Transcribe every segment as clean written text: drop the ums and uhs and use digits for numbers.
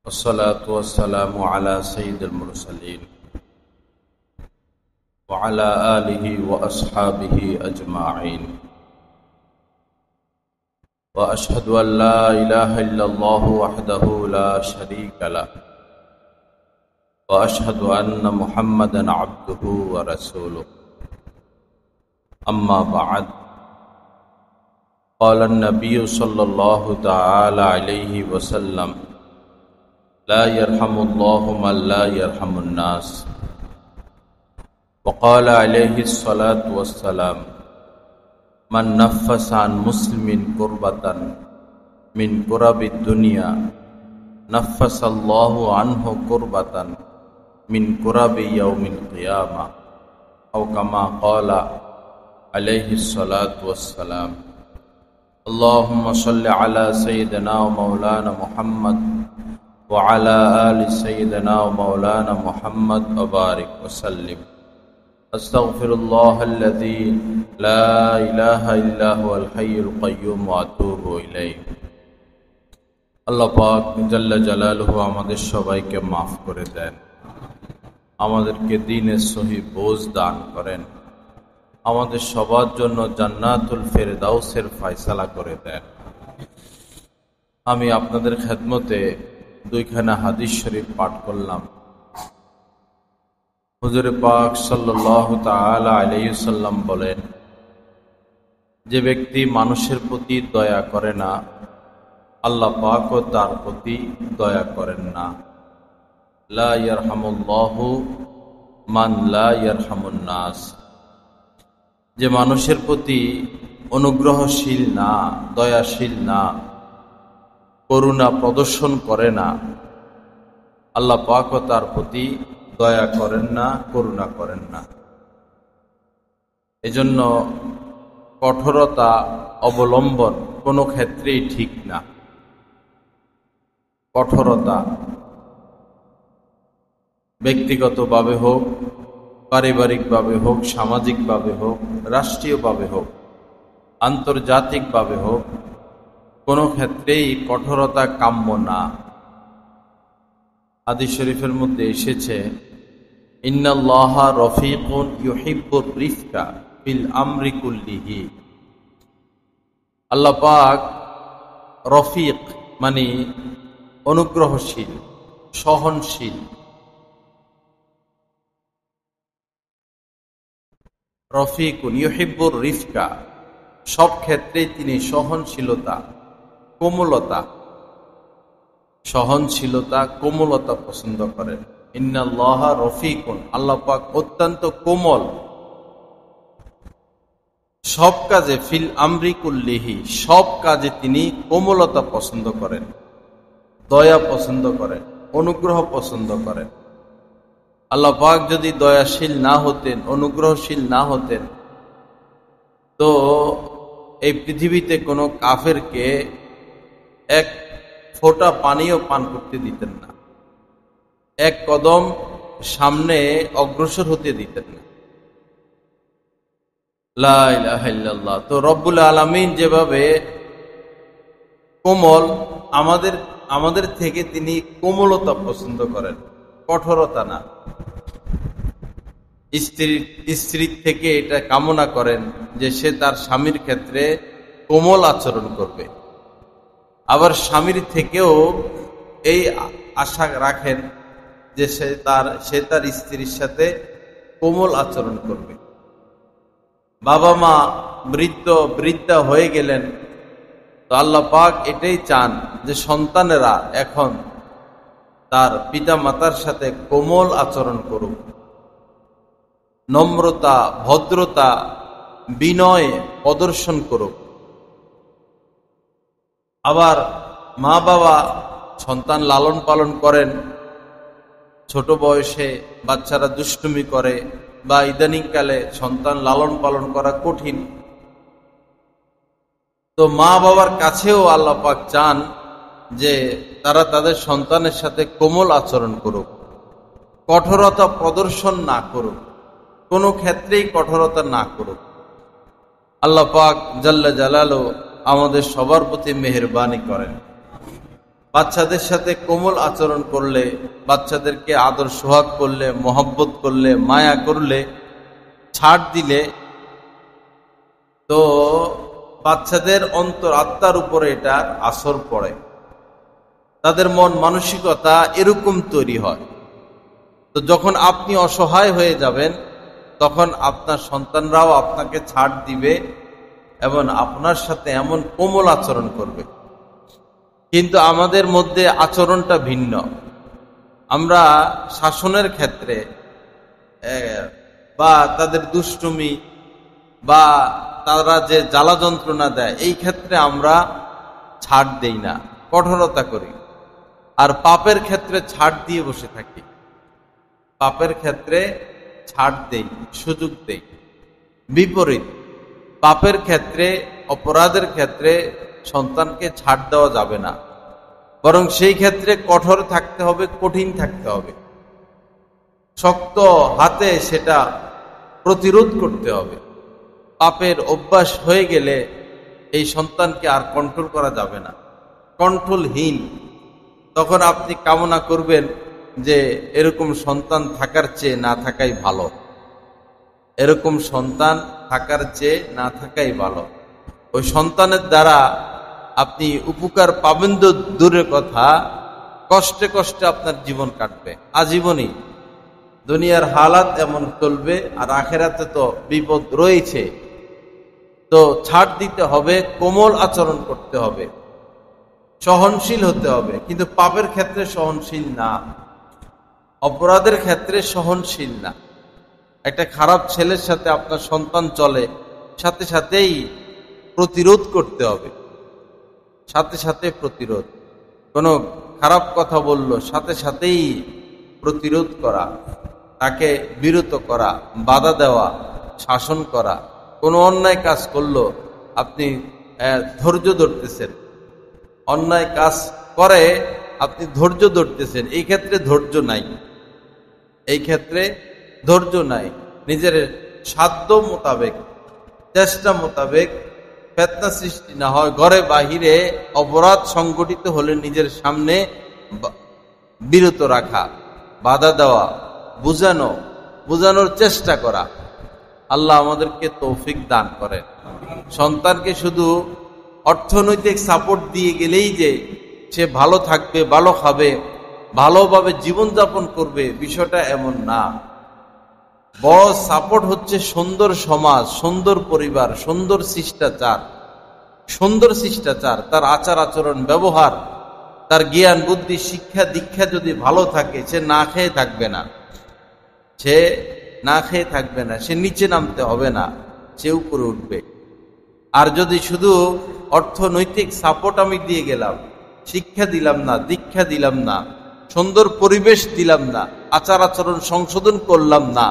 والصلاة والسلام على سيد المرسلين وعلى آله وأصحابه أجمعين وأشهد أن لا إله إلا الله وحده لا شريك له وأشهد أن محمدا عبده ورسوله أما بعد قال النبي صلى الله تعالى عليه وسلم لا يرحم الله من لا يرحم الناس وقال عليه الصلاة والسلام من نفس عن مسلم كربة من كرب الدنيا نفس الله عنه كربة من كرب يوم القيامة أو كما قال عليه الصلاة والسلام اللهم صل على سيدنا ومولانا محمد وعلى آل سيدنا ومولانا محمد وبارك وسلم أستغفر الله الذي لا إله إلا هو الحي القيوم وأتوب إليه আল্লাহ পাক জাল্লা জালালুহু আমাদের সবাইকে মাফ করে দেন, আমাদেরকে দ্বীনের সহি বোঝ দান করেন, আমাদের সবার জন্য জান্নাতুল ফেরদাউসের ফয়সালা করে দেন। আমি আপনাদের খেদমতে দুইখানা হাদিস শরীফ পাঠ করলাম। হুজুর পাক সাল্লাল্লাহু তাআলা আলাইহি ওয়াসাল্লাম বলেন, যে ব্যক্তি মানুষের প্রতি দয়া করে না, আল্লাহ পাকও তার প্রতি দয়া করেন না। লা ইয়ারহামুল্লাহু মান লা ইয়ারহামুন নাস। যে মানুষের প্রতি অনুগ্রহশীল না, দয়াশীল না, করুণা প্রদর্শন করে না, আল্লাহ পাকও তার প্রতি দয়া করেন না, করুণা করেন না। এজন্য কঠোরতা অবলম্বন কোনো ক্ষেত্রেই ঠিক না। কঠোরতা ব্যক্তিগতভাবে হোক, পারিবারিকভাবে হোক, সামাজিকভাবে হোক, রাষ্ট্রীয়ভাবে হোক, আন্তর্জাতিকভাবে হোক, কোনো ক্ষেত্রেই কঠোরতা কাম্য না। হাদিস শরীফের মধ্যে এসেছে, ইন্নাল্লাহা রফিকুন ইউহিব্বুর রিফকা ফিল আমরি কুল্লিহি। আল্লাহ পাক রফিক মানে অনুগ্রহশীল, সহনশীল। রফিকুন ইউহিব্বুর রিফকা, সব ক্ষেত্রেই তিনি সহনশীলতা, কোমলতা, সহনশীলতা, কোমলতা পছন্দ করেন। ইন্নাল্লাহা রফিকুন, আল্লাহ পাক অত্যন্ত কোমল সব কাজে, ফিল আমরি কুল্লিহি, সব কাজে তিনি কোমলতা পছন্দ করেন, দয়া পছন্দ করেন, অনুগ্রহ পছন্দ করেন। আল্লাহ পাক যদি দয়াশীল না হতেন, অনুগ্রহশীল না হতেন, তো এই পৃথিবীতে কোনো কাফেরকে এক ফোঁটা পানিও পান করতে দিতেন না, এক কদম সামনে অগ্রসর হতে দিতেন না। লা ইলাহা ইল্লাল্লাহ। তো রব্বুল আলামিন যেভাবে কোমল, আমাদের থেকে তিনি কোমলতা পছন্দ করেন, কঠোরতা না। স্ত্রীর থেকে এটা কামনা করেন যে সে তার স্বামীর ক্ষেত্রে কোমল আচরণ করবে, আবার স্বামীর থেকেও এই আশা রাখেন যে সে তার স্ত্রীর সাথে কোমল আচরণ করবে। বাবা মা বৃদ্ধা হয়ে গেলেন, তো আল্লাহ পাক এটাই চান যে সন্তানেরা এখন তার পিতা মাতার সাথে কোমল আচরণ করুক, নম্রতা, ভদ্রতা, বিনয় প্রদর্শন করুক। আবার মা বাবা সন্তান লালন পালন করেন, ছোট বয়সে বাচ্চারা দুষ্টুমি করে বা ইদানিংকালে সন্তান লালন পালন করা কঠিন, তো মা বাবার কাছেও আল্লাহ পাক চান যে তারা তাদের সন্তানের সাথে কোমল আচরণ করুক, কঠোরতা প্রদর্শন না করুক, কোনো ক্ষেত্রেই কঠোরতা না করুক। আল্লাহ পাক জাল্লা জালালু আমাদের সবার প্রতি মেহেরবানি করেন। বাচ্চাদের সাথে কোমল আচরণ করলে, বাচ্চাদেরকে আদর সোহাগ করলে, মহব্বত করলে, মায়া করলে, ছাড় দিলে, তো বাচ্চাদের অন্তর আত্মার উপরে এটার আসর পড়ে, তাদের মন মানসিকতা এরকম তৈরি হয়। তো যখন আপনি অসহায় হয়ে যাবেন, তখন আপনার সন্তানরাও আপনাকে ছাড় দিবে এবং আপনার সাথে এমন কোমল আচরণ করবে। কিন্তু আমাদের মধ্যে আচরণটা ভিন্ন। আমরা শাসনের ক্ষেত্রে বা তাদের দুষ্টুমি বা তারা যে জ্বালা যন্ত্রণা দেয়, এই ক্ষেত্রে আমরা ছাড় দেই না, কঠোরতা করি। আর পাপের ক্ষেত্রে ছাড় দিয়ে বসে থাকি, পাপের ক্ষেত্রে ছাড় দেই, সুযোগ দেই। বিপরীত, পাপের ক্ষেত্রে, অপরাধের ক্ষেত্রে সন্তানকে ছাড় দেওয়া যাবে না, বরং সেই ক্ষেত্রে কঠোর থাকতে হবে, কঠিন থাকতে হবে, শক্ত হাতে সেটা প্রতিরোধ করতে হবে। পাপের অভ্যাস হয়ে গেলে এই সন্তানকে আর কন্ট্রোল করা যাবে না, কন্ট্রোলহীন। তখন আপনি কামনা করবেন যে এরকম সন্তান থাকার চেয়ে না থাকাই ভালো, এরকম সন্তান থাকার চেয়ে না থাকাই ভালো। ওই সন্তানের দ্বারা আপনি উপকার পাবেন তো দূরের কথা, কষ্টে কষ্টে আপনার জীবন কাটবে আজীবনই। দুনিয়ার হালাত এমন চলবে, আর আখেরাতে তো বিপদ রয়েছে। তো ছাড় দিতে হবে, কোমল আচরণ করতে হবে, সহনশীল হতে হবে। কিন্তু পাপের ক্ষেত্রে সহনশীল না, অপরাধের ক্ষেত্রে সহনশীল না। একটা খারাপ ছেলের সাথে আপনার সন্তান চলে, সাথে সাথেই প্রতিরোধ করতে হবে, সাথে সাথে প্রতিরোধ। কোনো খারাপ কথা বলল, সাথে সাথেই প্রতিরোধ করা, তাকে বিরত করা, বাধা দেওয়া, শাসন করা। কোনো অন্যায় কাজ করলো, আপনি ধৈর্য ধরতেছেন, অন্যায় কাজ করে আপনি ধৈর্য ধরতেছেন, এই ক্ষেত্রে ধৈর্য নাই, এই ক্ষেত্রে ধৈর্য নাই। নিজের সাধ্য মোতাবেক, চেষ্টা মোতাবেক ফিতনা সৃষ্টি না হয়, ঘরে বাহিরে অপরাধ সংগঠিত হলে নিজের সামনে বিরত রাখা, বাধা দেওয়া, বুঝানোর চেষ্টা করা। আল্লাহ আমাদেরকে তৌফিক দান করেন। সন্তানকে শুধু অর্থনৈতিক সাপোর্ট দিয়ে গেলেই যে সে ভালো থাকবে, ভালো খাবে, ভালোভাবে জীবনযাপন করবে, বিষয়টা এমন না। বড় সাপোর্ট হচ্ছে সুন্দর সমাজ, সুন্দর পরিবার, সুন্দর শিষ্টাচার। সুন্দর শিষ্টাচার, তার আচার আচরণ, ব্যবহার, তার জ্ঞান বুদ্ধি, শিক্ষা দীক্ষা যদি ভালো থাকে, সে না খেয়ে থাকবে না, সে না খেয়ে থাকবে না, সে নিচে নামতে হবে না, সে উপরে উঠবে। আর যদি শুধু অর্থনৈতিক সাপোর্ট আমি দিয়ে গেলাম, শিক্ষা দিলাম না, দীক্ষা দিলাম না, সুন্দর পরিবেশ দিলাম না, আচার আচরণ সংশোধন করলাম না,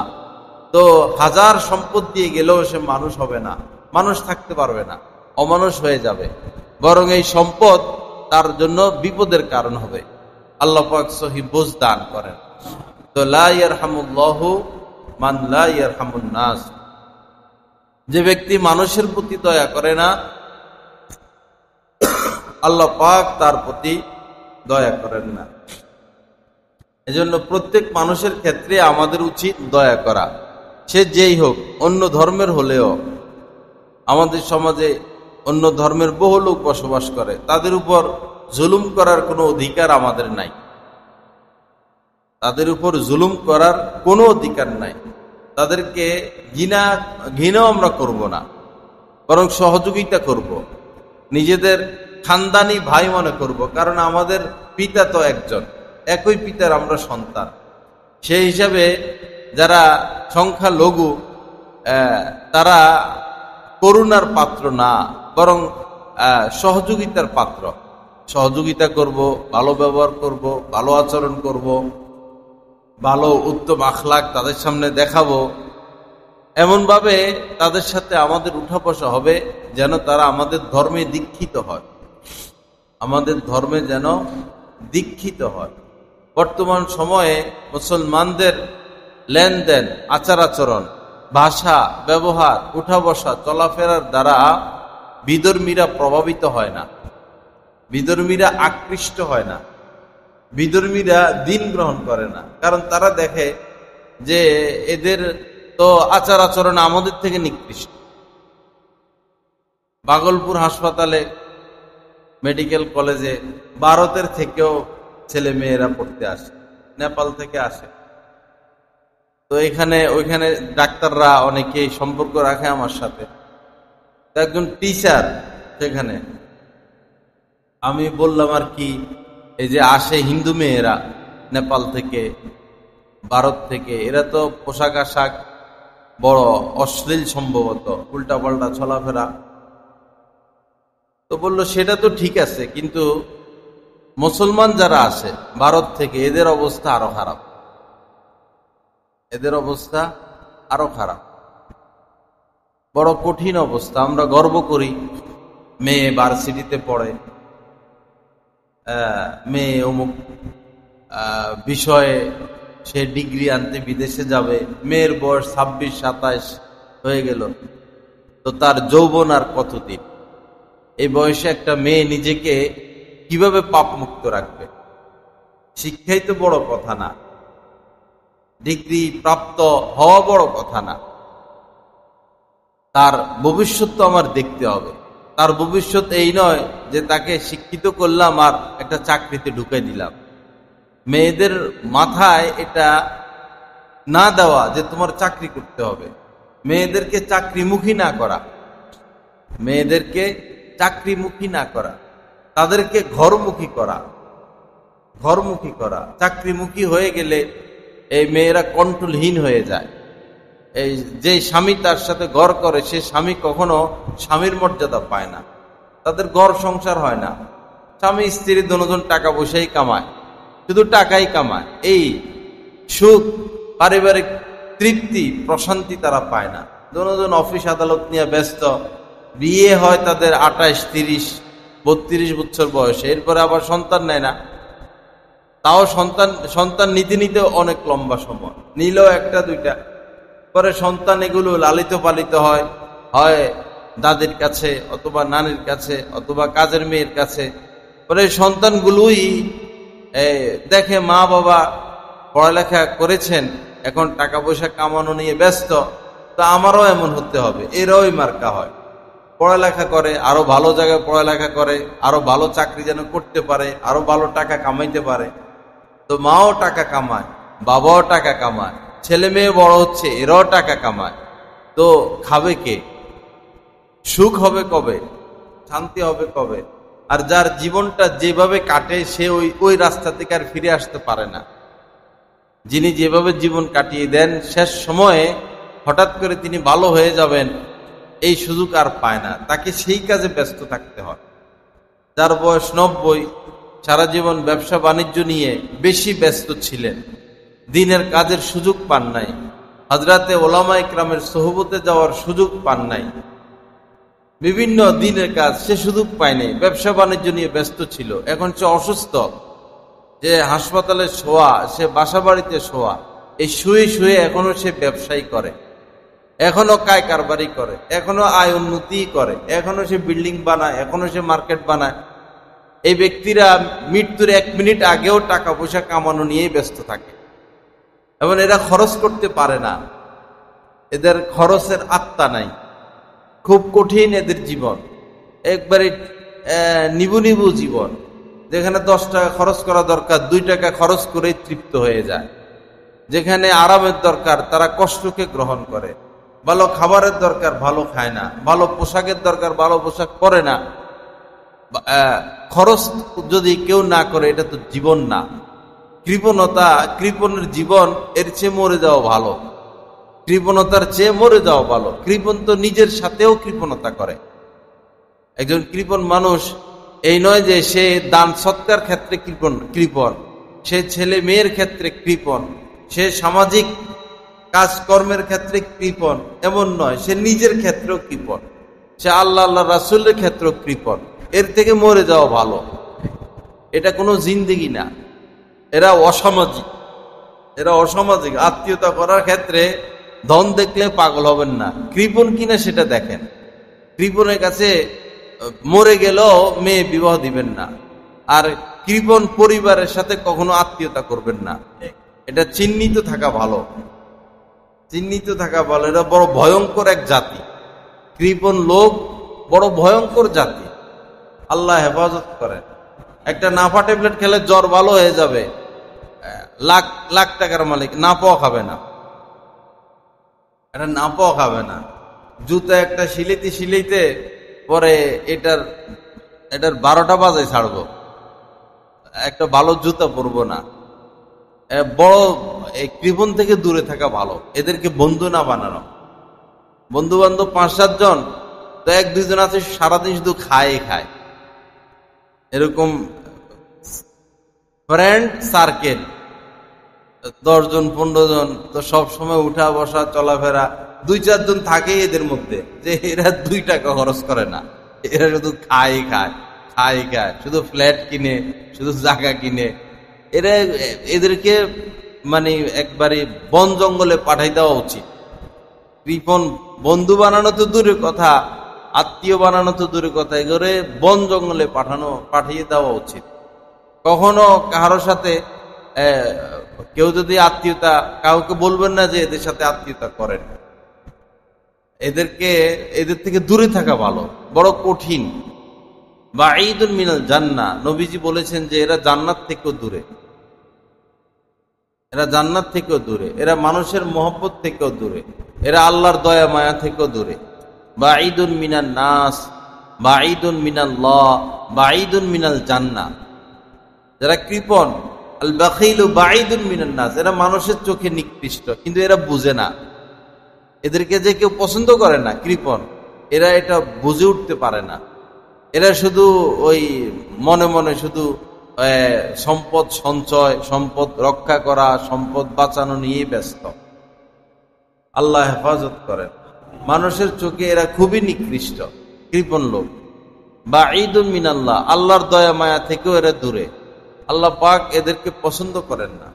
তো হাজার সম্পদ দিয়ে গেলেও সে মানুষ হবে না, মানুষ থাকতে পারবে না, অমানুষ হয়ে যাবে। বরং এই সম্পদ তার জন্য বিপদের কারণ হবে। আল্লাহ পাক সহি বুঝ দান করেন। তো লা ইয়ারহামুল্লাহু মান লা ইয়ারহামুন নাস, যে ব্যক্তি মানুষের প্রতি দয়া করে না, আল্লাহ পাক তার প্রতি দয়া করেন না। এজন্য প্রত্যেক মানুষের ক্ষেত্রে আমাদের উচিত দয়া করা, সে যেই হোক, অন্য ধর্মের হলেও। আমাদের সমাজে অন্য ধর্মের বহু লোক বসবাস করে, তাদের উপর জুলুম করার কোনো অধিকার আমাদের নাই, তাদের উপর জুলুম করার কোনো অধিকার নাই। তাদেরকে ঘৃণাও আমরা করব না, বরং সহযোগিতা করব, নিজেদের খানদানি ভাই মনে করব। কারণ আমাদের পিতা তো একজন, একই পিতার আমরা সন্তান। সেই হিসাবে যারা সংখ্যালঘু, তারা করুণার পাত্র না, বরং সহযোগিতার পাত্র। সহযোগিতা করব, ভালো ব্যবহার করব, ভালো আচরণ করব, ভালো উত্তম আখলাক তাদের সামনে দেখাবো। এমনভাবে তাদের সাথে আমাদের উঠা বসা হবে যেন তারা আমাদের ধর্মে দীক্ষিত হয়, আমাদের ধর্মে যেন দীক্ষিত হয়। বর্তমান সময়ে মুসলমানদের লেনদেন, আচার আচরণ, ভাষা, ব্যবহার, উঠা বসা, চলাফেরার দ্বারা বিধর্মীরা প্রভাবিত হয় না, বিধর্মীরা আকৃষ্ট হয় না, বিধর্মীরা দিন গ্রহণ করে না, কারণ তারা দেখে যে এদের তো আচার আচরণ আমাদের থেকে নিকৃষ্ট। ভাগলপুর হাসপাতালে, মেডিকেল কলেজে ভারতের থেকেও ছেলে মেয়েরা পড়তে আসে, নেপাল থেকে আসে। তো ওইখানে ডাক্তাররা অনেকেই সম্পর্ক রাখে আমার সাথে। একজন টিচার সেখানে, আমি বললাম আর কি, এই যে আসে হিন্দু মেয়েরা নেপাল থেকে, ভারত থেকে, এরা তো পোশাক আশাক বড় অশ্লীল, সম্ভবত উল্টাপাল্টা চলাফেরা। তো বললো সেটা তো ঠিক আছে, কিন্তু মুসলমান যারা আসে ভারত থেকে, এদের অবস্থা আরো খারাপ, এদের অবস্থা আরো খারাপ, বড় কঠিন অবস্থা। আমরা গর্ব করি মেয়ে ভার্সিটিতে পড়ে, মেয়ে অমুক বিষয়ে সে ডিগ্রি আনতে বিদেশে যাবে, মেয়ের বয়স 26-27 হয়ে গেল, তো তার যৌবন আর কতদিন? এই বয়সে একটা মেয়ে নিজেকে কিভাবে পাপ মুক্ত রাখবে? শিক্ষাই তো বড় কথা না, ডিগ্রি প্রাপ্ত হওয়া বড় কথা না, তার ভবিষ্যৎ তো আমার দেখতে হবে। তার ভবিষ্যৎ এই নয় যে তাকে শিক্ষিত করলাম আর একটা চাকরিতে ঢুকাই দিলাম। মেয়েদের মাথায় এটা না দেওয়া যে তোমার চাকরি করতে হবে, মেয়েদেরকে চাকরিমুখী না করা, মেয়েদেরকে চাকরিমুখী না করা, তাদেরকে ঘরমুখী করা, ঘরমুখী করা। চাকরিমুখী হয়ে গেলে এই মেয়েরা কন্ট্রোলহীন হয়ে যায়। এই যে স্বামী তার সাথে ঘর করে, সে স্বামী কখনো স্বামীর মর্যাদা পায় না, তাদের ঘর সংসার হয় না। স্বামী স্ত্রী দুজন টাকা পয়সাই কামায়, শুধু টাকাই কামায়, এই সুখ, পারিবারিক তৃপ্তি, প্রশান্তি তারা পায় না। দুজন অফিস আদালত নিয়ে ব্যস্ত, বিয়ে হয় তাদের 28, 30, 32 বছর বয়সে, এরপরে আবার সন্তান নেয় না। তাও সন্তান নিতে নিতে অনেক লম্বা সময়, নিলেও একটা দুইটা, পরে সন্তান এগুলো লালিত পালিত হয়, হয় দাদির কাছে অথবা নানির কাছে অথবা কাজের মেয়ের কাছে। পরে সন্তানগুলোই দেখে মা বাবা পড়ালেখা করেছেন, এখন টাকা পয়সা কামানো নিয়ে ব্যস্ত, তো আমারও এমন হতে হবে, এরাও মার্কা হয়, পড়ালেখা করে, আরো ভালো জায়গায় পড়ালেখা করে, আরো ভালো চাকরি যেন করতে পারে, আরো ভালো টাকা কামাইতে পারে। তো মাও টাকা কামায়, বাবাও টাকা কামায়, ছেলে মেয়ে বড় হচ্ছে, এরাও টাকা কামায়। তো খাবে কে? সুখ হবে কবে? শান্তি হবে কবে? আর যার জীবনটা যেভাবে কাটে, সে ওই রাস্তা থেকে আর ফিরে আসতে পারে না। যিনি যেভাবে জীবন কাটিয়ে দেন, শেষ সময়ে হঠাৎ করে তিনি ভালো হয়ে যাবেন, এই সুযোগ আর পায় না, তাকে সেই কাজে ব্যস্ত থাকতে হয়। যার বয়স 90, সারা জীবন ব্যবসা বাণিজ্য নিয়ে বেশি ব্যস্ত ছিলেন, দিনের কাজের সুযোগ পান নাই, হযরতে ওলামা ইকরামের সোহবতে যাওয়ার সুযোগ পান নাই, বিভিন্ন দিনের কাজ সে সুযোগ পায় নাই, ব্যবসা বাণিজ্য নিয়ে ব্যস্ত ছিল। এখন সে অসুস্থ, যে হাসপাতালে শোয়া, সে বাসা বাড়িতে শোয়া, এই শুয়ে শুয়ে এখনো সে ব্যবসায়ী করে, এখনো কায় কারবারি করে, এখনো আয় উন্নতি করে, এখনো সে বিল্ডিং বানায়, এখনো সে মার্কেট বানায়। এই ব্যক্তিরা মৃত্যুর 1 মিনিট আগেও টাকা পয়সা কামানো নিয়েই ব্যস্ত থাকে, এবং এরা খরচ করতে পারে না, এদের খরচের আত্মা নাই, খুব কঠিন এদের জীবন, একবারে নিবু নিবু জীবন, যেখানে 10 টাকা খরচ করা দরকার 2 টাকা খরচ করেই তৃপ্ত হয়ে যায়। যেখানে আরামের দরকার তারা কষ্টকে গ্রহণ করে, ভালো খাবারের দরকার ভালো খায় না, ভালো পোশাকের দরকার ভালো পোশাক পরে না। খরচ যদি কেউ না করে, এটা তো জীবন না। কৃপণের জীবন, এর চেয়ে মরে যাওয়া ভালো, কৃপণতার চেয়ে মরে যাওয়া ভালো। কৃপণ তো নিজের সাথেও কৃপণতা করে। একজন কৃপণ মানুষ এই নয় যে সে দান সৎকার ক্ষেত্রে কৃপণ, সে ছেলে মেয়ের ক্ষেত্রে কৃপণ, সে সামাজিক কাজকর্মের ক্ষেত্রে কৃপণ, এমন নয়, সে নিজের ক্ষেত্রেও কৃপণ, সে আল্লাহ রাসূলের ক্ষেত্রেও কৃপণ। এর থেকে মরে যাওয়া ভালো। এটা কোনো জিন্দেগি না, এরা অসামাজিক। আত্মীয়তা করার ক্ষেত্রে ধন দেখলে পাগল হবেন না, কৃপণ কিনা সেটা দেখেন। কৃপণের কাছে মরে গেলেও মেয়ে বিবাহ দিবেন না, আর কৃপণ পরিবারের সাথে কখনো আত্মীয়তা করবেন না। এটা চিহ্নিত থাকা ভালো, চিহ্নিত থাকা ভালো। এটা বড় ভয়ঙ্কর এক জাতি, কৃপণ লোক বড় ভয়ঙ্কর জাতি। আল্লাহ হেফাজত করেন। একটা নাফা ট্যাবলেট খেলে জ্বর ভালো হয়ে যাবে, লাখ লাখ টাকার মালিক না পাওয়া খাবে না, এটা না পাওয়া খাবে না। জুতা একটা সিলাইতে পরে এটার 12টা বাজে ছাড়বো, একটা ভালো জুতা পরবো না। বড় এই কৃপণ থেকে দূরে থাকা ভালো, এদেরকে বন্ধু না বানানো। বন্ধু বান্ধব 5-7 জন, তো 1-2 জন আছে সারাদিন শুধু খায়, এরকম ফ্রেন্ড সার্কেল 10 জন 15 জন, তো সব সময় উঠা বসা চলাফেরা। 2-4 জন থাকে এদের মধ্যে যে এরা 2 টাকা খরচ করে না, এরা শুধু খায়, শুধু ফ্ল্যাট কিনে, শুধু জায়গা কিনে। এদেরকে মানে একবারে বন জঙ্গলে পাঠাই দেওয়া উচিত। কৃপণ বন্ধু বানানো তো দূরের কথা, আত্মীয় বানানো তো দূরের কথা, এগুলো বন জঙ্গলে পাঠিয়ে দেওয়া উচিত। কখনো কারোর সাথে কেউ যদি আত্মীয়তা, কাউকে বলবেন না যে এদের সাথে আত্মীয়তা করেন। এদের থেকে দূরে থাকা ভালো, বড় কঠিন। বাঈদুন মিনাল জান্নাহ, নবীজি বলেছেন যে এরা জান্নাত থেকেও দূরে, এরা জান্নাত থেকেও দূরে, এরা মানুষের মহব্বত থেকেও দূরে, এরা আল্লাহর দয়া মায়া থেকেও দূরে। বাঈদুন মিনান নাস, বাঈদুন মিনাল্লাহ, বাঈদুন মিনাল জান্নাহ। যারা কৃপণ, আল বাখিলু বাঈদুন মিনান নাস, এরা মানুষের চোখে নিকৃষ্ট, কিন্তু এরা বুঝে না। এদেরকে যে কেউ পছন্দ করে না, কৃপণ, এরা এটা বুঝে উঠতে পারে না। এরা শুধু ওই মনে মনে শুধু সম্পদ সঞ্চয়, সম্পদ রক্ষা করা, সম্পদ বাঁচানো নিয়েই ব্যস্ত। আল্লাহ হেফাজত করেন। মানুষের চোখে এরা খুবই নিকৃষ্ট, কৃপণ লোক। বাঈদুন মিনাল্লাহ, আল্লাহর দয়া মায়া থেকেও এরা দূরে। আল্লাহ পাক এদেরকে পছন্দ করেন না।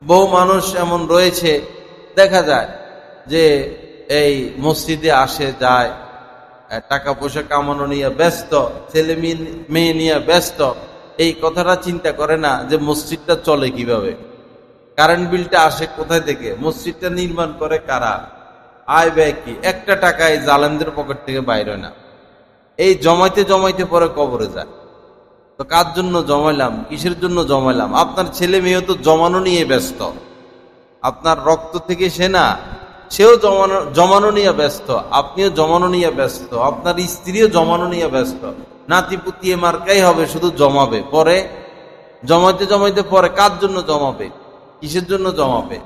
বহু মানুষ এমন রয়েছে, দেখা যায় যে এই মসজিদে আসে যায়, টাকা পয়সা কামানো নিয়ে ব্যস্ত, ছেলে মেয়ে নিয়ে ব্যস্ত। এই কথাটা চিন্তা করে না যে মসজিদটা চলে কিভাবে, কারেন্ট বিলটা আসে কোথায় থেকে, মসজিদটা নির্মাণ করে কারা, আয় ব্যয় কি। একটা টাকা এই জালেমদের পকেট থেকে বাইরে হয় না। এই জমাইতে জমাইতে পরে কবরে যায়। তো কার জন্য জমাইলাম, কিসের জন্য জমাইলাম? আপনার ছেলে মেয়েও তো জমানো নিয়ে ব্যস্ত। আপনার রক্ত থেকে সে না, সেও জমানো নিয়ে ব্যস্ত, আপনিও জমানো নিয়ে ব্যস্ত, আপনার স্ত্রীও জমানো নিয়ে ব্যস্ত। নাতি পুতিয়ে মার্কাই হবে, শুধু জমাবে। পরে জমাইতে জমাইতে পরে কার জন্য জমাবে, কিসের জন্য জমাবে?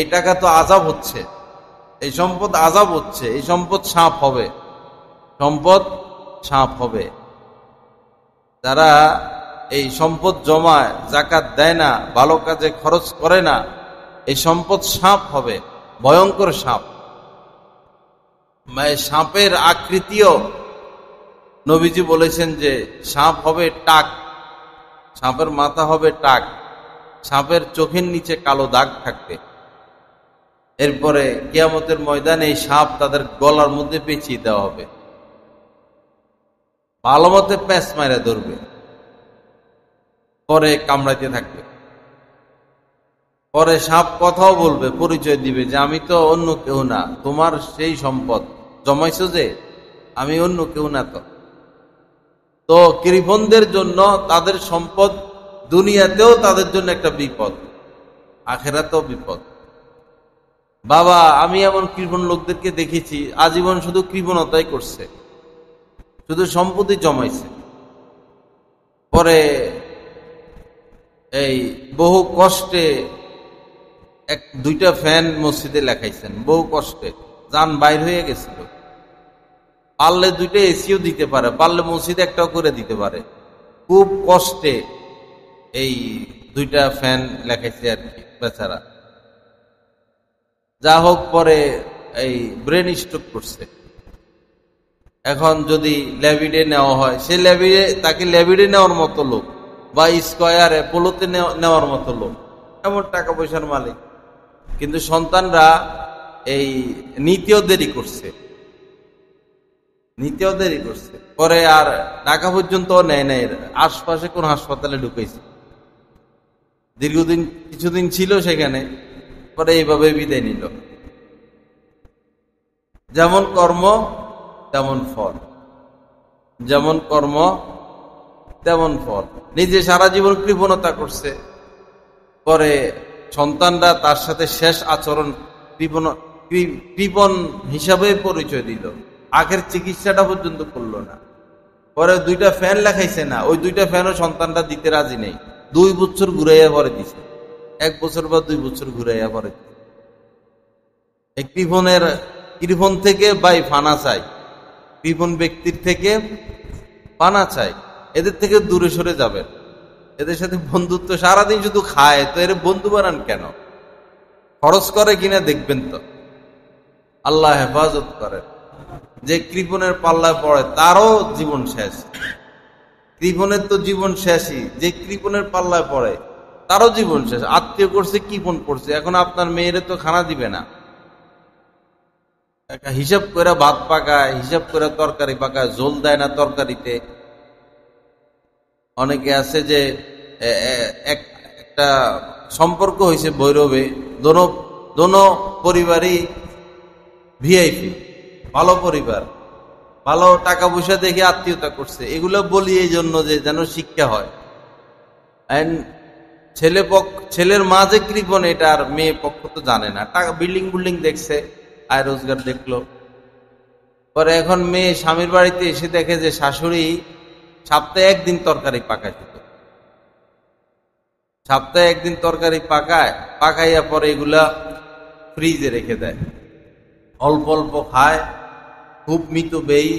এই টাকা তো আযাব হচ্ছে, এই সম্পদ আযাব হচ্ছে, এই সম্পদ সাপ হবে, সম্পদ সাপ হবে। যারা এই সম্পদ জমায়, যাকাত দেয় না, ভালো কাজে খরচ করে না, এই সম্পদ সাপ হবে, ভয়ঙ্কর সাপ। সাপের আকৃতিও নবীজি বলেছেন যে সাপ হবে টাক, সাপের মাথা হবে টাক, সাপের চোখের নিচে কালো দাগ থাকবে। এরপরে কিয়ামতের ময়দানে এই সাপ তাদের গলার মধ্যে পেঁচিয়ে দেওয়া হবে, ভালো মতে প্যাঁচ মারা ধরবে, পরে কামড়াইতে থাকবে। পরে সাপ কথাও বলবে, পরিচয় দিবে যে আমি তো অন্য কেউ না, তোমার সেই সম্পদ জমাইছো যে, আমি অন্য কেউ না। তো কৃপণদের জন্য তাদের সম্পদ দুনিয়াতেও তাদের জন্য একটা বিপদ, আখেরাতেও বিপদ। বাবা, আমি এমন কৃপণ লোকদেরকে দেখেছি, আজীবন শুধু কৃপণতাই করছে, শুধু সম্পত্তি জমাইছে। পরে এই বহু কষ্টে 1-2টা ফ্যান মসজিদে লেখাইছেন, বহু কষ্টে, যান বাইর হয়ে গেছিল। পারলে 2টা এসিও দিতে পারে, পারলে মসজিদে একটাও করে দিতে পারে। খুব কষ্টে এই 2টা ফ্যান লেখাইছে আর কি, বেচারা। যা হোক, পরে এই ব্রেন স্ট্রোক করছে। এখন যদি ল্যাবিডে নেওয়া হয়, সে তাকে ল্যাবিডে নেওয়ার মতো লোক, বা স্কয়ারে পোলোতে নেওয়ার মতো লোক, এমন টাকা পয়সার মালিক। কিন্তু সন্তানরা এই নীতিও দেরি করছে, নিতেও দেরি করছে। পরে আর ঢাকা পর্যন্ত নেয় নাই, আশপাশে কোন হাসপাতালে ঢুকেছে। দীর্ঘদিন কিছুদিন ছিল সেখানে, পরে এইভাবে বিদায় নিল। যেমন কর্ম তেমন ফল, যেমন কর্ম তেমন ফল। নিজে সারা জীবন কৃপণতা করছে, পরে সন্তানরা তার সাথে শেষ আচরণ কৃপণ হিসাবে পরিচয় দিল। আগের চিকিৎসাটা পর্যন্ত করলো না। পরে 2টা ফ্যান লেখাইছে না, ওই 2টা ফ্যানও সন্তানরা দিতে রাজি নেই। 2 বছর ঘুরাইয়া পরে দিছে, 1 বছর বা 2 বছর ঘুরাইয়া পরে দিছে। এই কৃপণ থেকে ভাই ফানা চাই, কৃপণ ব্যক্তির থেকে ফানা চাই। এদের থেকে দূরে সরে যাবেন। এদের সাথে বন্ধুত্ব, সারাদিন শুধু খায়, তো এর বন্ধু বানান কেন? খরচ করে কিনা দেখবেন তো। আল্লাহ হেফাজত করেন। যে কৃপণের পাল্লায় পড়ে তারও জীবন শেষ। কৃপণের তো জীবন শেষই, যে কৃপণের পাল্লায় পড়ে তারও জীবন শেষ। আত্মীয় করছে, কৃপণ করছে, এখন আপনার মেয়েরে তো খানা দিবে না। হিসাব করে ভাত পাকায়, হিসাব করে তরকারি পাকায়, ঝোল দেয় না তরকারিতে। অনেকে আছে যে একটা সম্পর্ক হয়েছে ভৈরবে, দোনো পরিবারই ভিআইপি, ভালো পরিবার, ভালো টাকা পয়সা দেখে আত্মীয়তা করছে। এগুলো বলি এই জন্য যে যেন শিক্ষা হয়। ছেলের মা যে কৃপণ এটা আর মেয়ে পক্ষ তো জানে না। টাকা বিল্ডিং দেখছে, আয় রোজগার দেখলো। পরে এখন মেয়ে স্বামীর বাড়িতে এসে দেখে যে শাশুড়ি সপ্তাহে 1 দিন তরকারি পাকায়, সপ্তাহে 1 দিন তরকারি পাকাইয়া পরে এগুলা ফ্রিজে রেখে দেয়। অল্প অল্প খায়, খুব মিতব্যয়ী।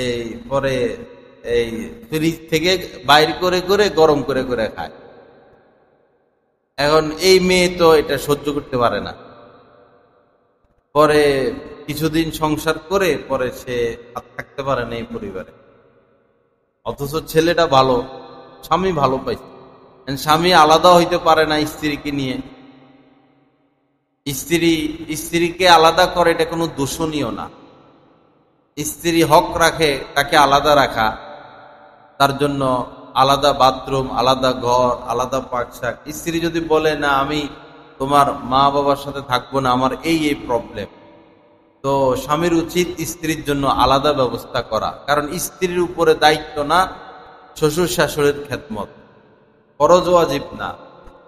এই পরে এই ফ্রিজ থেকে বাইর করে করে গরম করে করে খায়। এখন এই মেয়ে তো এটা সহ্য করতে পারে না। পরে কিছুদিন সংসার করে পরে সে আর থাকতে পারে না এই পরিবারে। অথচ ছেলেটা ভালো, স্বামী ভালো পাইছে। স্বামী আলাদা হইতে পারে না স্ত্রীকে নিয়ে। স্ত্রীকে আলাদা করে, এটা কোনো দূষণীয় না। স্ত্রী হক রাখে তাকে আলাদা রাখা, তার জন্য আলাদা বাথরুম, আলাদা ঘর, আলাদা পাকশাক। স্ত্রী যদি বলে না আমি তোমার মা বাবার সাথে থাকবো না, আমার এই প্রবলেম, তো স্বামীর উচিত স্ত্রীর জন্য আলাদা ব্যবস্থা করা। কারণ স্ত্রীর উপরে দায়িত্ব না শ্বশুর শাশুড়ির খেদমত, ফরজ ওয়াজিব না।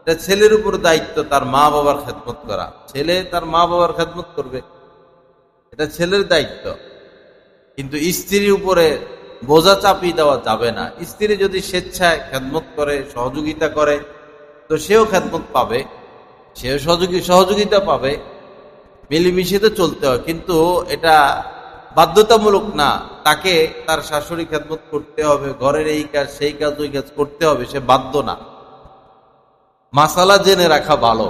এটা ছেলের উপর দায়িত্ব তার মা বাবার খেদমত করা। ছেলে তার মা বাবার খেদমত করবে, এটা ছেলের দায়িত্ব। কিন্তু স্ত্রীর উপরে বোঝা চাপিয়ে দেওয়া যাবে না। স্ত্রী যদি স্বেচ্ছায় খেদমত করে, সহযোগিতা করে, তো সেও খেদমত পাবে, সেও সহযোগিতা পাবে। মিলেমিশে তো চলতে হয়, কিন্তু এটা বাধ্যতামূলক না তাকে তার শাশুড়ি খেদমত করতে হবে, ঘরের এই কাজ সেই কাজ ওই কাজ করতে হবে, সে বাধ্য না। মাসালা জেনে রাখা ভালো,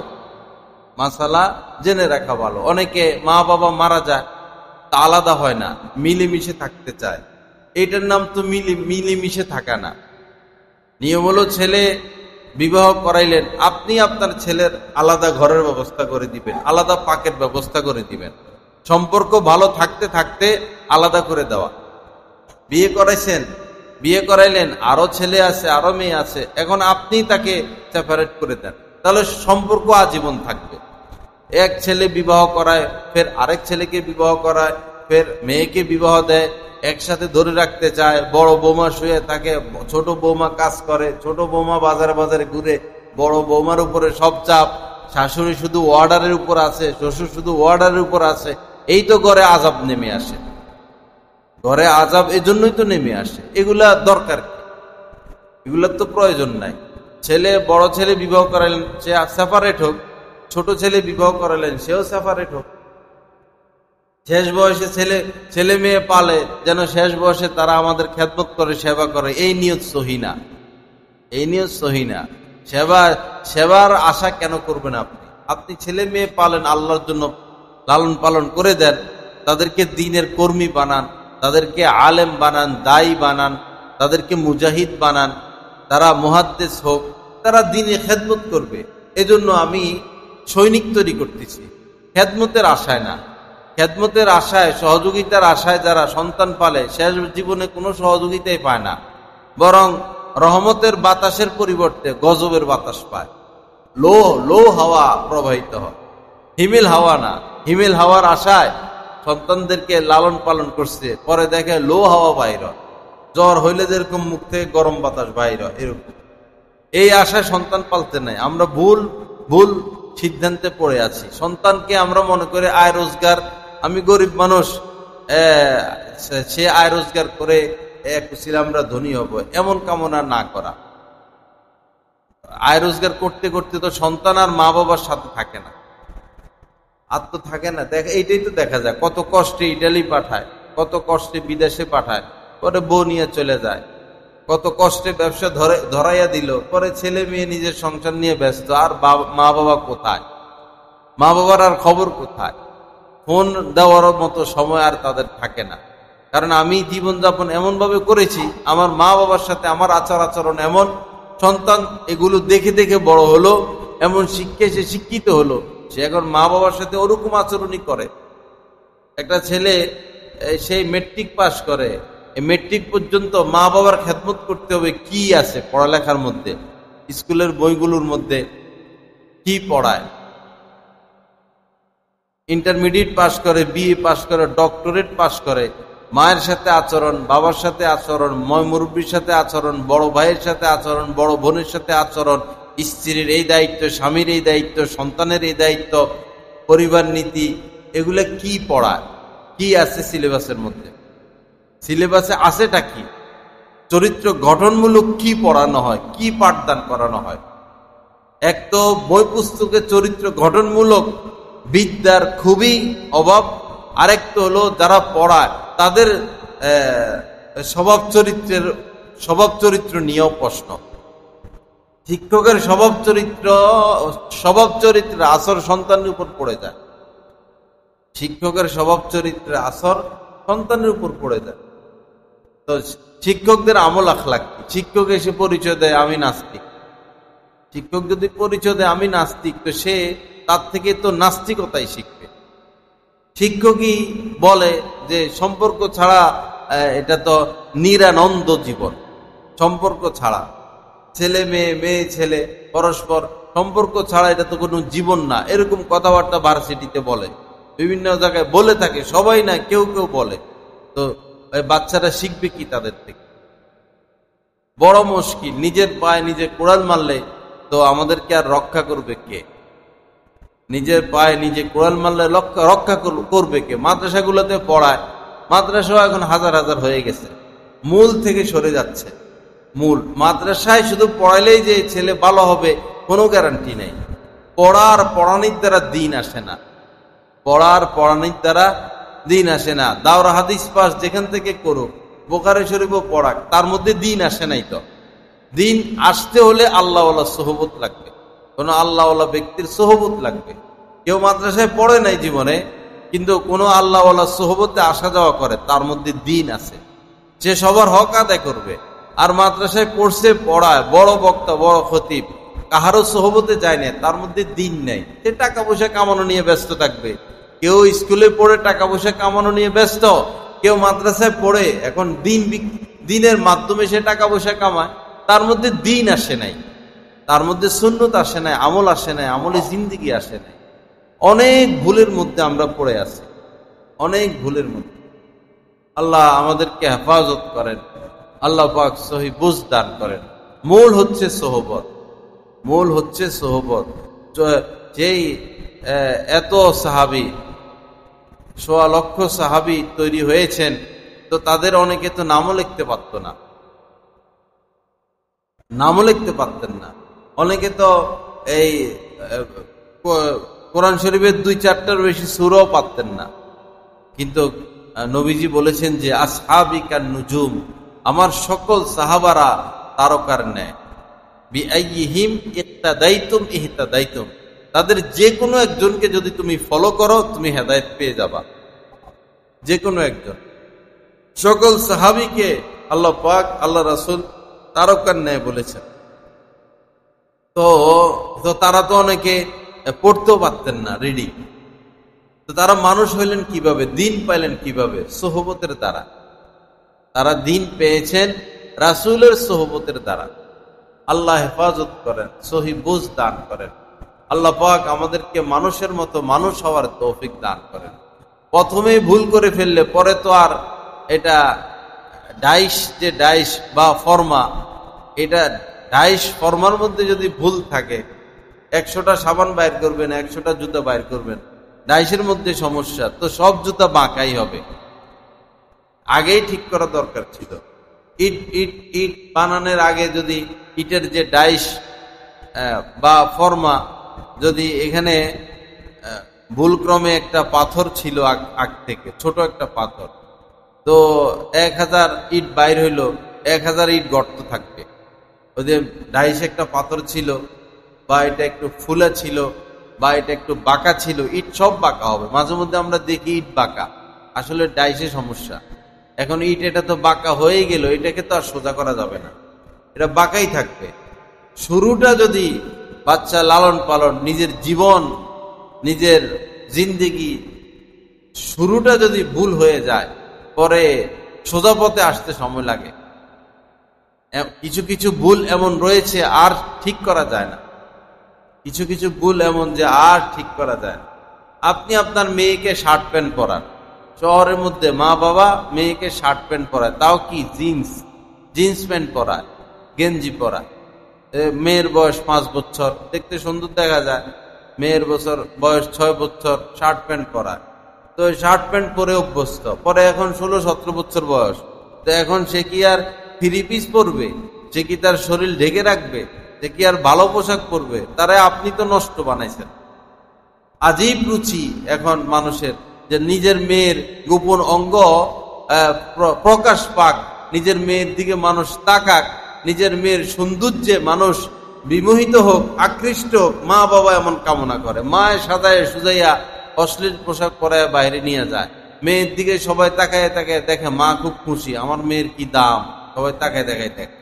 মাসালা জেনে রাখা ভালো। অনেকে মা বাবা মারা যায়, তা আলাদা হয় না, মিলেমিশে থাকতে চায়। এটার নাম তো মিলেমিশে থাকা না। নিয়ম হলো ছেলে বিবাহ করাইলেন, আপনি আপনার ছেলের আলাদা ঘরের ব্যবস্থা করে দিবেন, আলাদা পাকের ব্যবস্থা করে দিবেন। সম্পর্ক ভালো থাকতে থাকতে আলাদা করে দেওয়া। বিয়ে করাইছেন, বিয়ে করাইলেন, আরো ছেলে আছে, আরো মেয়ে আছে, এখন আপনি তাকে সেপারেট করে দেন, তাহলে সম্পর্ক আজীবন থাকবে। এক ছেলে বিবাহ করায়, ফের আরেক ছেলেকে বিবাহ করায়, ফের মেয়েকে বিবাহ দেয়, একসাথে ধরে রাখতে চায়। বড় বৌমা শুয়ে থাকে, ছোট বৌমা কাজ করে, ছোট বৌমা বাজারে বাজারে ঘুরে, বড় বৌমার উপরে সব চাপ, শাশুড়ি শুধু অর্ডারের উপর আছে, শ্বশুর শুধু অর্ডারের উপর আছে। এই তো ঘরে আযাব নেমে আসে, ঘরে আযাব এজন্যই তো নেমে আসে। এগুলা দরকার, এগুলার তো প্রয়োজন নাই। বড় ছেলে বিবাহ করালেন, সে সেপারেট হোক, ছোট ছেলে বিবাহ করালেন, সেও সেপারেট হোক। শেষ বয়সে ছেলে মেয়ে পালে, যেন শেষ বয়সে তারা আমাদের খেদমত করে, সেবা করে। এই নিয়ত সহি না, এই নিয়ত সহি না। সেবার আশা কেন করবেন আপনি ছেলে মেয়ে পালেন, আল্লাহর জন্য লালন পালন করে দেন, তাদেরকে দ্বীনের কর্মী বানান, তাদেরকে আলেম বানান, দায়ী বানান, তাদেরকে মুজাহিদ বানান, তারা মুহাদ্দিস হোক, তারা দ্বীনে খেদমত করবে। এজন্য আমি সৈনিক তৈরি করতেছি, খেদমতের আশায় না। খেদমতের আশায়, সহযোগিতার আশায় যারা সন্তান পালে শেষ জীবনে কোনো সহযোগিতাই পায় না, বরং রহমতের বাতাসের পরিবর্তে গজবের বাতাস পায়। লো লো হাওয়া প্রবাহিত হয়, হিমেল হাওয়া না। হিমেল হাওয়ার আশায় সন্তানদেরকে লালন পালন করছে, পরে দেখে লো হাওয়া বাইর, জ্বর হইলে যেরকম মুখ থেকে গরম বাতাস বাইর, এরকম। এই আশায় সন্তান পালতে নাই। আমরা ভুল ভুল সিদ্ধান্তে পড়ে আছি। সন্তানকে আমরা মনে করি আয় রোজগার, আমি গরিব মানুষ, সে আয় রোজগার করে আমরা ধনী হব, এমন কামনা না করা। আয় রোজগার করতে করতে তো সন্তান আর মা বাবার সাথে থাকে না, আর তো থাকে না। এইটাই তো দেখা যায়, কত কষ্টে ইটালি পাঠায়, কত কষ্টে বিদেশে পাঠায়, পরে বউ নিয়ে চলে যায়। কত কষ্টে ব্যবসা ধরাইয়া দিল, পরে ছেলে মেয়ে নিজের সংসার নিয়ে ব্যস্ত। আর মা বাবা কোথায়? মা বাবার আর খবর কোথায়? ফোন দেওয়ার মতো সময় আর তাদের থাকে না। কারণ আমি জীবনযাপন এমন ভাবে করেছি, আমার মা বাবার সাথে আমার আচার আচরণ এমন, সন্তান এগুলো দেখে দেখে বড় হলো, এমন শিক্ষায় সে শিক্ষিত হলো, সে এখন মা বাবার সাথে ওরকম আচরণই করে। একটা ছেলে সেই মেট্রিক পাস করে, মেট্রিক পর্যন্ত মা বাবার খেদমত করতে হবে কি আছে পড়ালেখার মধ্যে, স্কুলের বইগুলোর মধ্যে কি পড়ায়। ইন্টারমিডিয়েট পাস করে, বিএ পাস করে, ডক্টরেট পাস করে, মায়ের সাথে আচরণ, বাবার সাথে আচরণ, মুরব্বীর সাথে আচরণ, বড় ভাইয়ের সাথে আচরণ, বড় বোনের সাথে আচরণ, স্ত্রীর এই দায়িত্ব, স্বামীর এই দায়িত্ব, সন্তানের এই দায়িত্ব, পরিবার নীতি, এগুলা কি পড়ায়? কি আছে সিলেবাসের মধ্যে? সিলেবাসে আছেটা কি? চরিত্র গঠনমূলক কি পড়ানো হয়, কি পাঠদান করানো হয়? এক তো বই পুস্তকে চরিত্র গঠনমূলক বিদ্যার খুবই অভাব, আরেক তো হলো যারা পড়ায় তাদের স্বভাব চরিত্র নিয়েও প্রশ্ন। শিক্ষকের স্বভাব চরিত্রের আসর সন্তানের উপর পড়ে যায়। শিক্ষকের স্বভাব চরিত্রের আসর সন্তানের উপর পড়ে যায়। তো শিক্ষকদের আমল আখলাক কি? শিক্ষক এসে পরিচয় দেয় আমি নাস্তিক। শিক্ষক যদি পরিচয় দেয় আমি নাস্তিক, তো সে তার থেকে তো নাস্তিকতাই শিখবে। শিক্ষকই বলে যে সম্পর্ক ছাড়া এটা তো নিরানন্দ জীবন, সম্পর্ক ছাড়া ছেলে মেয়ে, মেয়ে ছেলে পরস্পর সম্পর্ক ছাড়া এটা তো কোনো জীবন না, এরকম কথাবার্তা ভার্সিটিতে বলে, বিভিন্ন জায়গায় বলে থাকে, সবাই না, কেউ কেউ বলে। তো বাচ্চারা শিখবে কি তাদের থেকে? বড় মুশকিল। নিজের পায়ে নিজে কোড়াল মারলে তো আমাদেরকে আর রক্ষা করবে কে? নিজের পায়ে নিজে কোড়াল মারলে রক্ষা করবে কে? মাদ্রাসাগুলোতে পড়ায়, মাদ্রাসাও এখন হাজার হাজার হয়ে গেছে, মূল থেকে সরে যাচ্ছে। মূল মাদ্রাসায় শুধু পড়াইলেই যে ছেলে ভালো হবে কোনো গ্যারান্টি নেই। পড়ার পড়ানির দ্বারা দিন আসে না, পড়ার পড়ানির দ্বারা দিন আসে না। দাওরা হাদিস পাস যেখান থেকে করুক, বোখারি শরীফও পড়াক, তার মধ্যে দিন আসে নাই। তো দিন আসতে হলে আল্লাহওয়ালা সোহবত লাগবে, কোন আল্লাহওয়ালা ব্যক্তির সোহবত লাগবে। কেউ মাদ্রাসায় পড়ে নাই জীবনে, কিন্তু কোনো আল্লাহওয়ালা সোহবতে আসা যাওয়া করে, তার মধ্যে দিন আছে, সে সবার হক আদায় করবে। আর মাদ্রাসায় পড়ছে, পড়ায়, বড় বক্তা, বড় খতিব, কাহারও সোহবতে যায় না, তার মধ্যে দিন নেই, সে টাকা পয়সা কামানো নিয়ে ব্যস্ত থাকবে। কেউ স্কুলে পড়ে টাকা পয়সা কামানো নিয়ে ব্যস্ত, কেউ মাদ্রাসায় পড়ে এখন দিনের মাধ্যমে সে টাকা পয়সা কামায়, তার মধ্যে দিন আসে নাই, তার মধ্যে সুন্নত আসে নাই, আমল আসে নাই, আমলে জিন্দিগি আসে নাই। অনেক ভুলের মধ্যে আমরা পড়ে আছি, অনেক ভুলের মধ্যে। আল্লাহ আমাদেরকে হেফাজত করেন, আল্লাহ পাক সহি বুঝ দান করেন। মূল হচ্ছে সোহবত, মূল হচ্ছে সোহবত। যেই এত সাহাবী, ১.৫ লক্ষ সাহাবী তৈরি হয়েছেন, তো তাদের অনেকে তো নামও লিখতে পারত না, নামও লিখতে পারতেন না। অনেকে তো এই কোরআন শরীফের ২-৪টার বেশি সূরাও পারতেন না। কিন্তু নবীজি বলেছেন যে আসহাবি কান নুজুম, আমার সকল সাহাবারা তারকার ন্যায়। বিআইয়িহিম ইক্তাদাইতুম ইহতাদাইতুম, তাদের যে কোনো একজনকে যদি তুমি ফলো করো তুমি হেদায়েত পেয়ে যাবা। যে কোনো একজন, সকল সাহাবীকে আল্লাহ পাক, আল্লাহ রাসূল তারকার ন্যায় বলেছেন। তো তারা তো অনেকে পড়তেও পারতেন না, রিডিং। তো তারা মানুষ হইলেন কিভাবে, দিন পাইলেন কিভাবে? সোহবতের দ্বারা। তারা দিন পেয়েছেন রাসূলের সোহবতের দ্বারা। আল্লাহ হেফাজত করেন, সহি বুঝ দান করেন। আল্লাহ পাক আমাদেরকে মানুষের মতো মানুষ হওয়ার তৌফিক দান করেন। প্রথমেই ভুল করে ফেললে পরে তো আর এটা ডাইস বা ফর্মা, এটা ডাইস ফর্মার মধ্যে যদি ভুল থাকে, 100টা সাবান বাইর করবেন, 100টা জুতা বাইর করবেন, ডাইসের মধ্যে সমস্যা, তো সব জুতা বাঁকাই হবে। আগেই ঠিক করা দরকার ছিল। ইট বানানোর আগে যদি ইটের যে ডাইস বা ফর্মা, যদি এখানে ভুলক্রমে একটা পাথর ছিল আগ থেকে, ছোট একটা পাথর, তো 1000 ইট বাইর হইল, 1000 ইট গর্ত থাকবে। ওই যে ডাইস একটা পাথর ছিল, বা এটা একটু ফুলা ছিল, বা এটা একটু বাঁকা ছিল, ইট সব বাঁকা হবে। মাঝে মধ্যে আমরা দেখি ইট বাঁকা, আসলে ডাইসে সমস্যা। এখন ইট এটা তো বাঁকা হয়ে গেল, এটাকে তো আর সোজা করা যাবে না, এটা বাঁকাই থাকবে। শুরুটা যদি বাচ্চা লালন পালন, নিজের জীবন, নিজের জিন্দেগি শুরুটা যদি ভুল হয়ে যায়, পরে সোজা পথে আসতে সময় লাগে। কিছু কিছু ভুল এমন রয়েছে আর ঠিক করা যায় না, কিছু কিছু ভুল এমন যে আর ঠিক করা যায় না। আপনি আপনার মেয়েকে শার্ট প্যান্ট পরান, শহরের মধ্যে মা বাবা মেয়েকে শার্ট প্যান্ট পরায়, তাও কি জিন্স প্যান্ট পরায়, গেঞ্জি পরায়। মেয়ের বয়স 5 বছর, দেখতে সুন্দর দেখা যায়, মেয়ের বয়স 6 বছর, শার্ট প্যান্ট পরায়। তো শার্ট প্যান্ট পরে অভ্যস্ত, পরে এখন 16-17 বছর বয়স, তো এখন সে কি আর 3 পিস পরবে? সে কি তার শরীর ঢেকে রাখবে? সে কি আর ভালো পোশাক পরবে? তারা আপনি তো নষ্ট বানাইছেন। আজীব রুচি এখন মানুষের, যে নিজের মেয়ের গোপন অঙ্গ প্রকাশ পাক, নিজের মেয়ের দিকে মানুষ তাকাক, নিজের মেয়ের সৌন্দর্যে মানুষ বিমোহিত হোক, আকৃষ্ট হোক, মা বাবা এমন কামনা করে। মায়ের সাজায় সুজাইয়া অশ্লীল পোশাক পরায় বাইরে নিয়ে যায়, মেয়ের দিকে সবাই তাকায় তাকায় দেখে, মা খুব খুশি, আমার মেয়ের কি দাম, সবাই তাকায় তাকায় দেখে।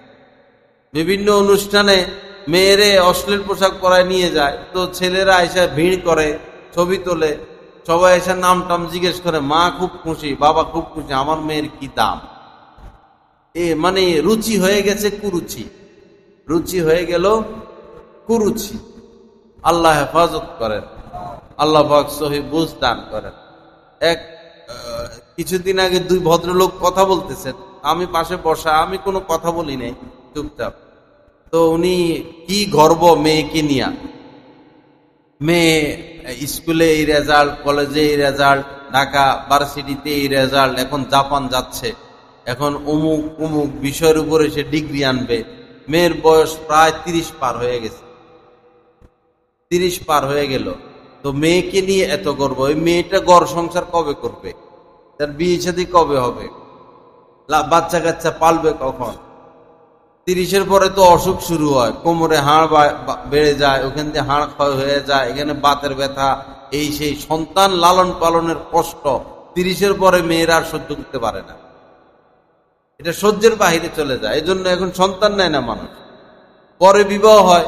বিভিন্ন অনুষ্ঠানে মেয়েরে অশ্লীল পোশাক পরায় নিয়ে যায়, তো ছেলেরা এসে ভিড় করে, ছবি তোলে, সবাই এসে নাম টাম জিজ্ঞেস করে, মা খুব খুশি, বাবা খুব খুশি, আমার মেয়ের কি দাম। মানে রুচি হয়ে গেছে কুরুচি, রুচি হয়ে গেল কুরুচি। আল্লাহ হেফাজত করেন, আল্লাহ পাক সহি বুঝ দান করেন। কিছুদিন আগে 2 ভদ্রলোক কথা বলতেছেন, আমি পাশে বসা, আমি কোনো কথা বলি নাই, চুপচাপ। তো উনি কি গর্ব মেয়েকে নিয়া, মেয়ে স্কুলে এই রেজাল্ট, কলেজে এই রেজাল্ট, ঢাকা ভার্সিটিতে এই রেজাল্ট, এখন জাপান যাচ্ছে, এখন অমুক অমুক বিষয়ের উপরে সে ডিগ্রি আনবে। মেয়ের বয়স প্রায় 30 পার হয়ে গেছে, 30 পার হয়ে গেল। তো মেয়েকে নিয়ে এত গর্ব, ওই মেয়েটা ঘর সংসার কবে করবে? তার বিয়ে শাদী কবে হবে? বাচ্চা কাচ্চা পালবে কখন? 30-এর পরে তো অসুখ শুরু হয়, কোমরে হাড় বেড়ে যায়, ওখান থেকে হাড় ক্ষয় হয়ে যায়, এখানে বাতের ব্যথা, এই সেই সন্তান লালন পালনের কষ্ট 30-এর পরে মেয়েরা আর সহ্য করতে পারে না, এটা সহ্যের বাহিরে চলে যায়। এই জন্য এখন সন্তান নেয় না মানুষ, পরে বিবাহ হয়,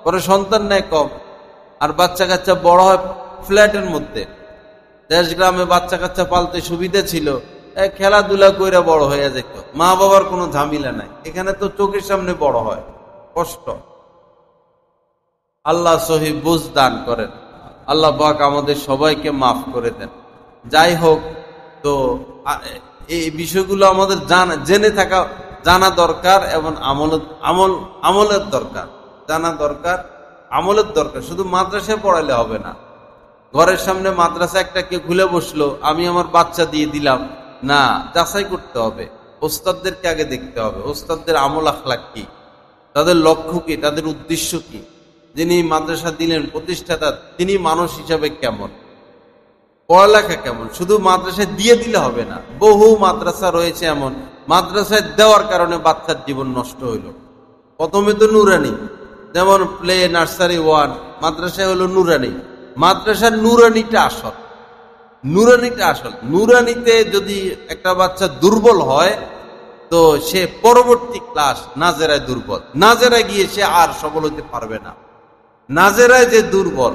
পরে সন্তান নেয় কম, আর বাচ্চা কাচ্চা বড় হয় ফ্ল্যাটের মধ্যে। দেশ গ্রামে বাচ্চা কাচ্চা পালতে সুবিধা ছিল, খেলাধুলা কইরা বড় হয়ে যেত, মা বাবার কোনো ঝামেলা নাই। এখানে তো চোখের সামনে বড় হয়, কষ্ট। আল্লাহ সহি বুঝ দান করেন, আল্লাহ পাক আমাদের সবাইকে মাফ করে দেন। যাই হোক, তো এই বিষয়গুলো আমাদের জেনে থাকা, জানা দরকার, এবং আমলের দরকার, জানা দরকার, আমলের দরকার। শুধু মাদ্রাসায় পড়ালে হবে না, ঘরের সামনে মাদ্রাসা একটা কেউ খুলে বসলো, আমি আমার বাচ্চা দিয়ে দিলাম না, যাচাই করতে হবে, ওস্তাদদেরকে আগে দেখতে হবে, ওস্তাদদের আমল আখলাক কি, তাদের লক্ষ্য কি, তাদের উদ্দেশ্য কি, যিনি মাদ্রাসা দিলেন প্রতিষ্ঠাতা তিনি মানুষ হিসাবে কেমন, পড়ালেখা কেমন। শুধু মাদ্রাসায় দিয়ে দিলে হবে না, বহু মাদ্রাসা রয়েছে এমন, মাদ্রাসায় দেওয়ার কারণে বাচ্চার জীবন নষ্ট হইল। প্রথমে তো নুরানি, যেমন প্লে, নার্সারি 1, মাদ্রাসায় হলো নুরানি। মাদ্রাসার নুরানিটা আসল, নুরানিটা আসল। নুরানিতে যদি একটা বাচ্চা দুর্বল হয়, তো সে পরবর্তী ক্লাস নাজেরায় দুর্বল, নাজেরায় গিয়ে সে আর সবল হতে পারবে না। নাজেরায় যে দুর্বল,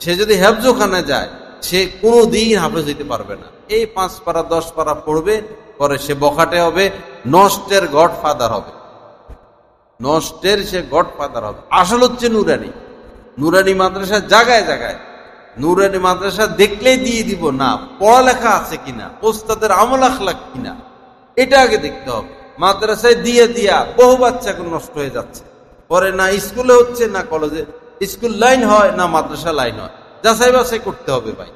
সে যদি হেফজোখানে যায়, সে কোনোদিন হাফেজ হইতে পারবে না। এই 5 পারা 10 পারা পড়বে, পরে সে বখাটে হবে, নষ্টের গডফাদার হবে, নষ্টের সে গডফাদার হবে। আসল হচ্ছে নুরানি। নুরানি মাদ্রাসা জায়গায় জায়গায়, নুরানি মাদ্রাসা দেখলেই দিয়ে দিব না পড়ালেখা আছে কিনা, ওস্তাদের আমল আখলাক কিনা, এটা আগে দেখতে হবে। মাদ্রাসায় দিয়ে দিয়া বহু বাচ্চা এখন নষ্ট হয়ে যাচ্ছে, পরে না স্কুলে হচ্ছে না কলেজে, স্কুল লাইন হয় না মাদ্রাসা লাইন হয়। যাচাই বাছাই করতে হবে ভাই,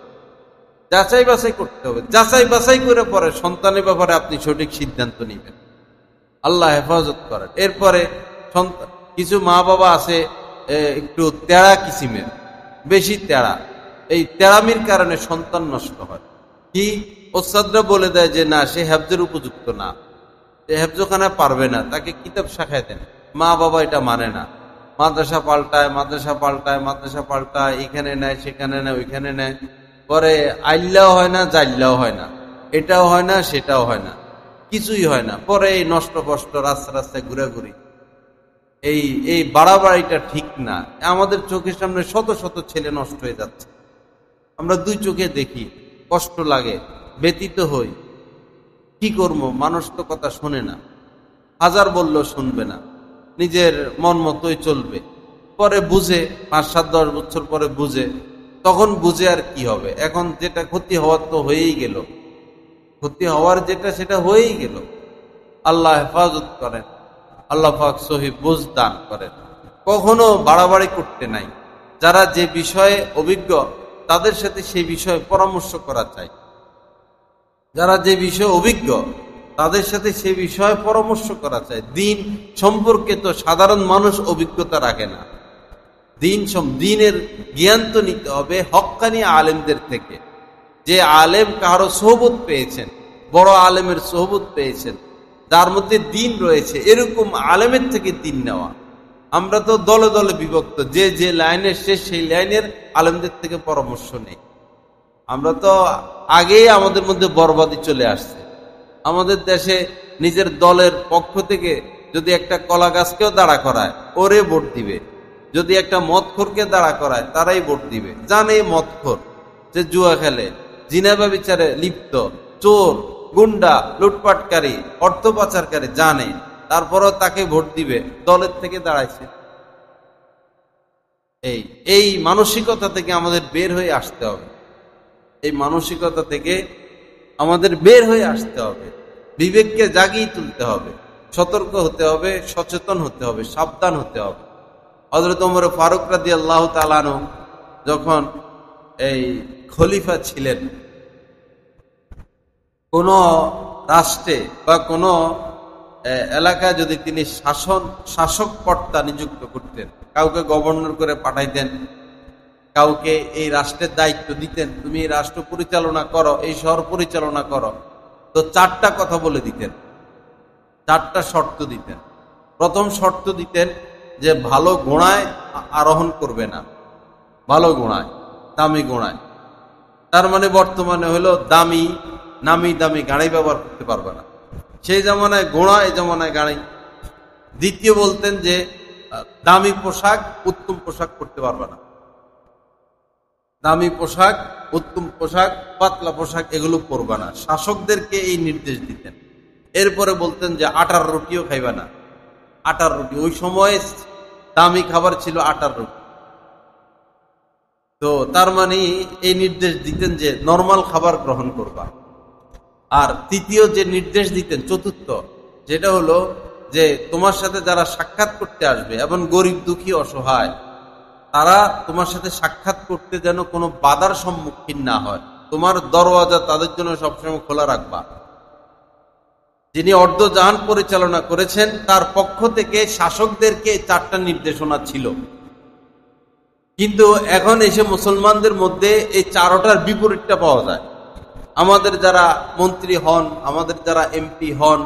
যাচাই বাছাই করতে হবে। যাচাই বাছাই করে পরে সন্তানের ব্যাপারে আপনি সঠিক সিদ্ধান্ত নেবেন। আল্লাহ হেফাজত করেন। এরপরে সন্তান, কিছু মা বাবা আছে একটু তেড়া কিসিমের, বেশি তেড়া, এই তেড়ামির কারণে সন্তান নষ্ট হয়। কি ওস্তাদরা বলে দেয় যে না, সে হেফজের উপযুক্ত না, সে হেফজখানা পারবে না, তাকে কিতাব শাখায় দেন। মা বাবা এটা মানে না, মাদ্রাসা পাল্টায়, মাদ্রাসা পাল্টায়, মাদ্রাসা পাল্টায়, এখানে নেয় সেখানে নেয় ওইখানে নেয়, পরে আইল্লাও হয় না জাইল্লাও হয় না, এটাও হয় না সেটাও হয় না, কিছুই হয় না। পরে এই নষ্ট কষ্ট রাস্তা রাস্তায় ঘুরাঘুরি, এই বাড়াবাড়িটা ঠিক না। আমাদের চোখের সামনে শত শত ছেলে নষ্ট হয়ে যাচ্ছে, আমরা 2 চোখে দেখি, কষ্ট লাগে, ব্যতীত হই। কি করবো, মানুষ তো কথা শোনে না, হাজার বললেও শুনবে না, নিজের মন মতোই চলবে। পরে বুঝে, 5-7-10 বছর পরে বুঝে, তখন বুঝে আর কি হবে। এখন যেটা ক্ষতি হওয়ার তো হয়েই গেল, ক্ষতি হওয়ার যেটা সেটা হয়েই গেল। আল্লাহ হেফাজত করেন, আল্লাহ পাক সহি বুঝ দান করেন। কখনো বাড়াবাড়ি করতে নাই। যারা যে বিষয়ে অভিজ্ঞ তাদের সাথে সেই বিষয়ে পরামর্শ করা চাই, যারা যে বিষয়ে অভিজ্ঞ তাদের সাথে সে বিষয়ে পরামর্শ করা চাই। দিন সম্পর্কে তো সাধারণ মানুষ অভিজ্ঞতা রাখে না। দিনের জ্ঞান তো নিতে হবে হক্কানি আলেমদের থেকে। যে আলেম কারো সোহবত পেয়েছেন, বড় আলেমের সোহবত পেয়েছেন, যার মধ্যে দিন রয়েছে, এরকম আলেমের থেকে দিন নেওয়া। আমরা তো দলে দলে বিভক্ত, যে যে লাইনের শেষ সেই লাইনের আলেমদের থেকে পরামর্শ নেই। আমরা তো আগেই আমাদের মধ্যে বরবাদি চলে আসছে। আমাদের দেশে নিজের দলের পক্ষ থেকে যদি একটা কলা গাছকেও দাঁড়া করায়, ওরে ভোট দিবে। যদি একটা মদখোরকে দাঁড়া করায়, তারাই ভোট দিবে। জানে মদখোর, যে জুয়া খেলে, জিনা ব্যভিচারে লিপ্ত, চোর, গুন্ডা, লুটপাটকারী, অর্থ পাচারকারী, জানে, তারপরও তাকে ভোট দিবে, দলের থেকে দাঁড়াইছে। এই মানসিকতা থেকে আমাদের বের হয়ে আসতে হবে। এই মানসিকতা থেকে আমাদের বের হয়ে আসতে হবে। বিবেককে জাগিয়ে তুলতে হবে, সতর্ক হতে হবে, সচেতন হতে হবে, সাবধান হতে হবে। হযরত ওমর ফারুক রাদিয়াল্লাহু তাআলা আনহু যখন এই খলিফা ছিলেন, কোন রাষ্ট্রে বা কোন এলাকায় যদি তিনি শাসক কর্তা নিযুক্ত করতেন, কাউকে গভর্নর করে পাঠাইতেন, কাউকে এই রাষ্ট্রের দায়িত্ব দিতেন, তুমি এই রাষ্ট্র পরিচালনা করো, এই শহর পরিচালনা করো, তো 4টা কথা বলে দিতেন, 4টা শর্ত দিতেন। প্রথম শর্ত দিতেন যে ভালো ঘোড়ায় আরোহণ করবে না, ভালো ঘোড়ায়, দামি ঘোড়ায়। তার মানে বর্তমানে হলো নামি দামি গাড়ি ব্যবহার করতে পারবে না। সেই জামানায় ঘোড়া, এই জামানায় গাড়ি। দ্বিতীয় বলতেন যে দামি পোশাক, উত্তম পোশাক পরতে পারবে না। দামি পোশাক, উত্তম পোশাক, পাতলা পোশাক এগুলো পরবে না। শাসকদেরকে এই নির্দেশ দিতেন। এরপরে বলতেন যে আটার রুটিও খাইবে না। আটার রুটি, ওই সময় দামি খাবার ছিল আটার রুটি। তো তার মানে এই নির্দেশ দিতেন যে নরমাল খাবার গ্রহণ করবা। আর তৃতীয় যে নির্দেশ দিতেন, চতুর্থ, যেটা হলো যে তোমার সাথে যারা সাক্ষাৎ করতে আসবে এবং গরিব দুঃখী অসহায়, তারা তোমার সাথে সাক্ষাৎ করতে যেন কোনো বাধার সম্মুখীন না হয়। তোমার দরওয়াজা তাদের জন্য সবসময় খোলা রাখবা। যিনি অর্ধজাহান পরিচালনা করেছেন তার পক্ষ থেকে শাসকদেরকে 4টা নির্দেশনা ছিল। কিন্তু এখন এসে মুসলমানদের মধ্যে এই 4টার বিপরীতটা পাওয়া যায়। আমাদের যারা মন্ত্রী হন, আমাদের যারা এমপি হন,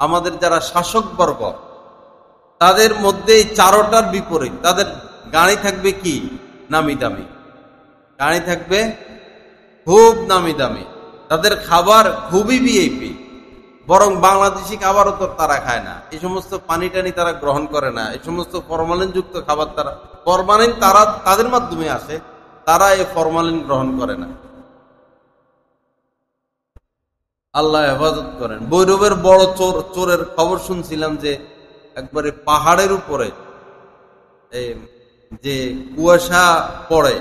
আমাদের যারা শাসকবর্গ, তাদের মধ্যে এই 4টার বিপরীত। তাদের গাড়ি থাকবে কি নামি দামি, গাড়ি থাকবে খুব নামি দামি, তাদের খাবার খুবই ভিআইপি, বরং বাংলাদেশি খাবারও তো তারা খায় না। এই সমস্ত পানি টানি তারা গ্রহণ করে না। এই সমস্ত ফরমালিন যুক্ত খাবার, তারা ফরমালিন তাদের মাধ্যমে আসে, তারা এই ফরমালিন গ্রহণ করে না। আল্লাহ হেফাজত করেন। ভৈরবের বড় চোরের খবর শুনছিলাম যে একবারে পাহাড়ের উপরে যে কুয়াশা পড়ে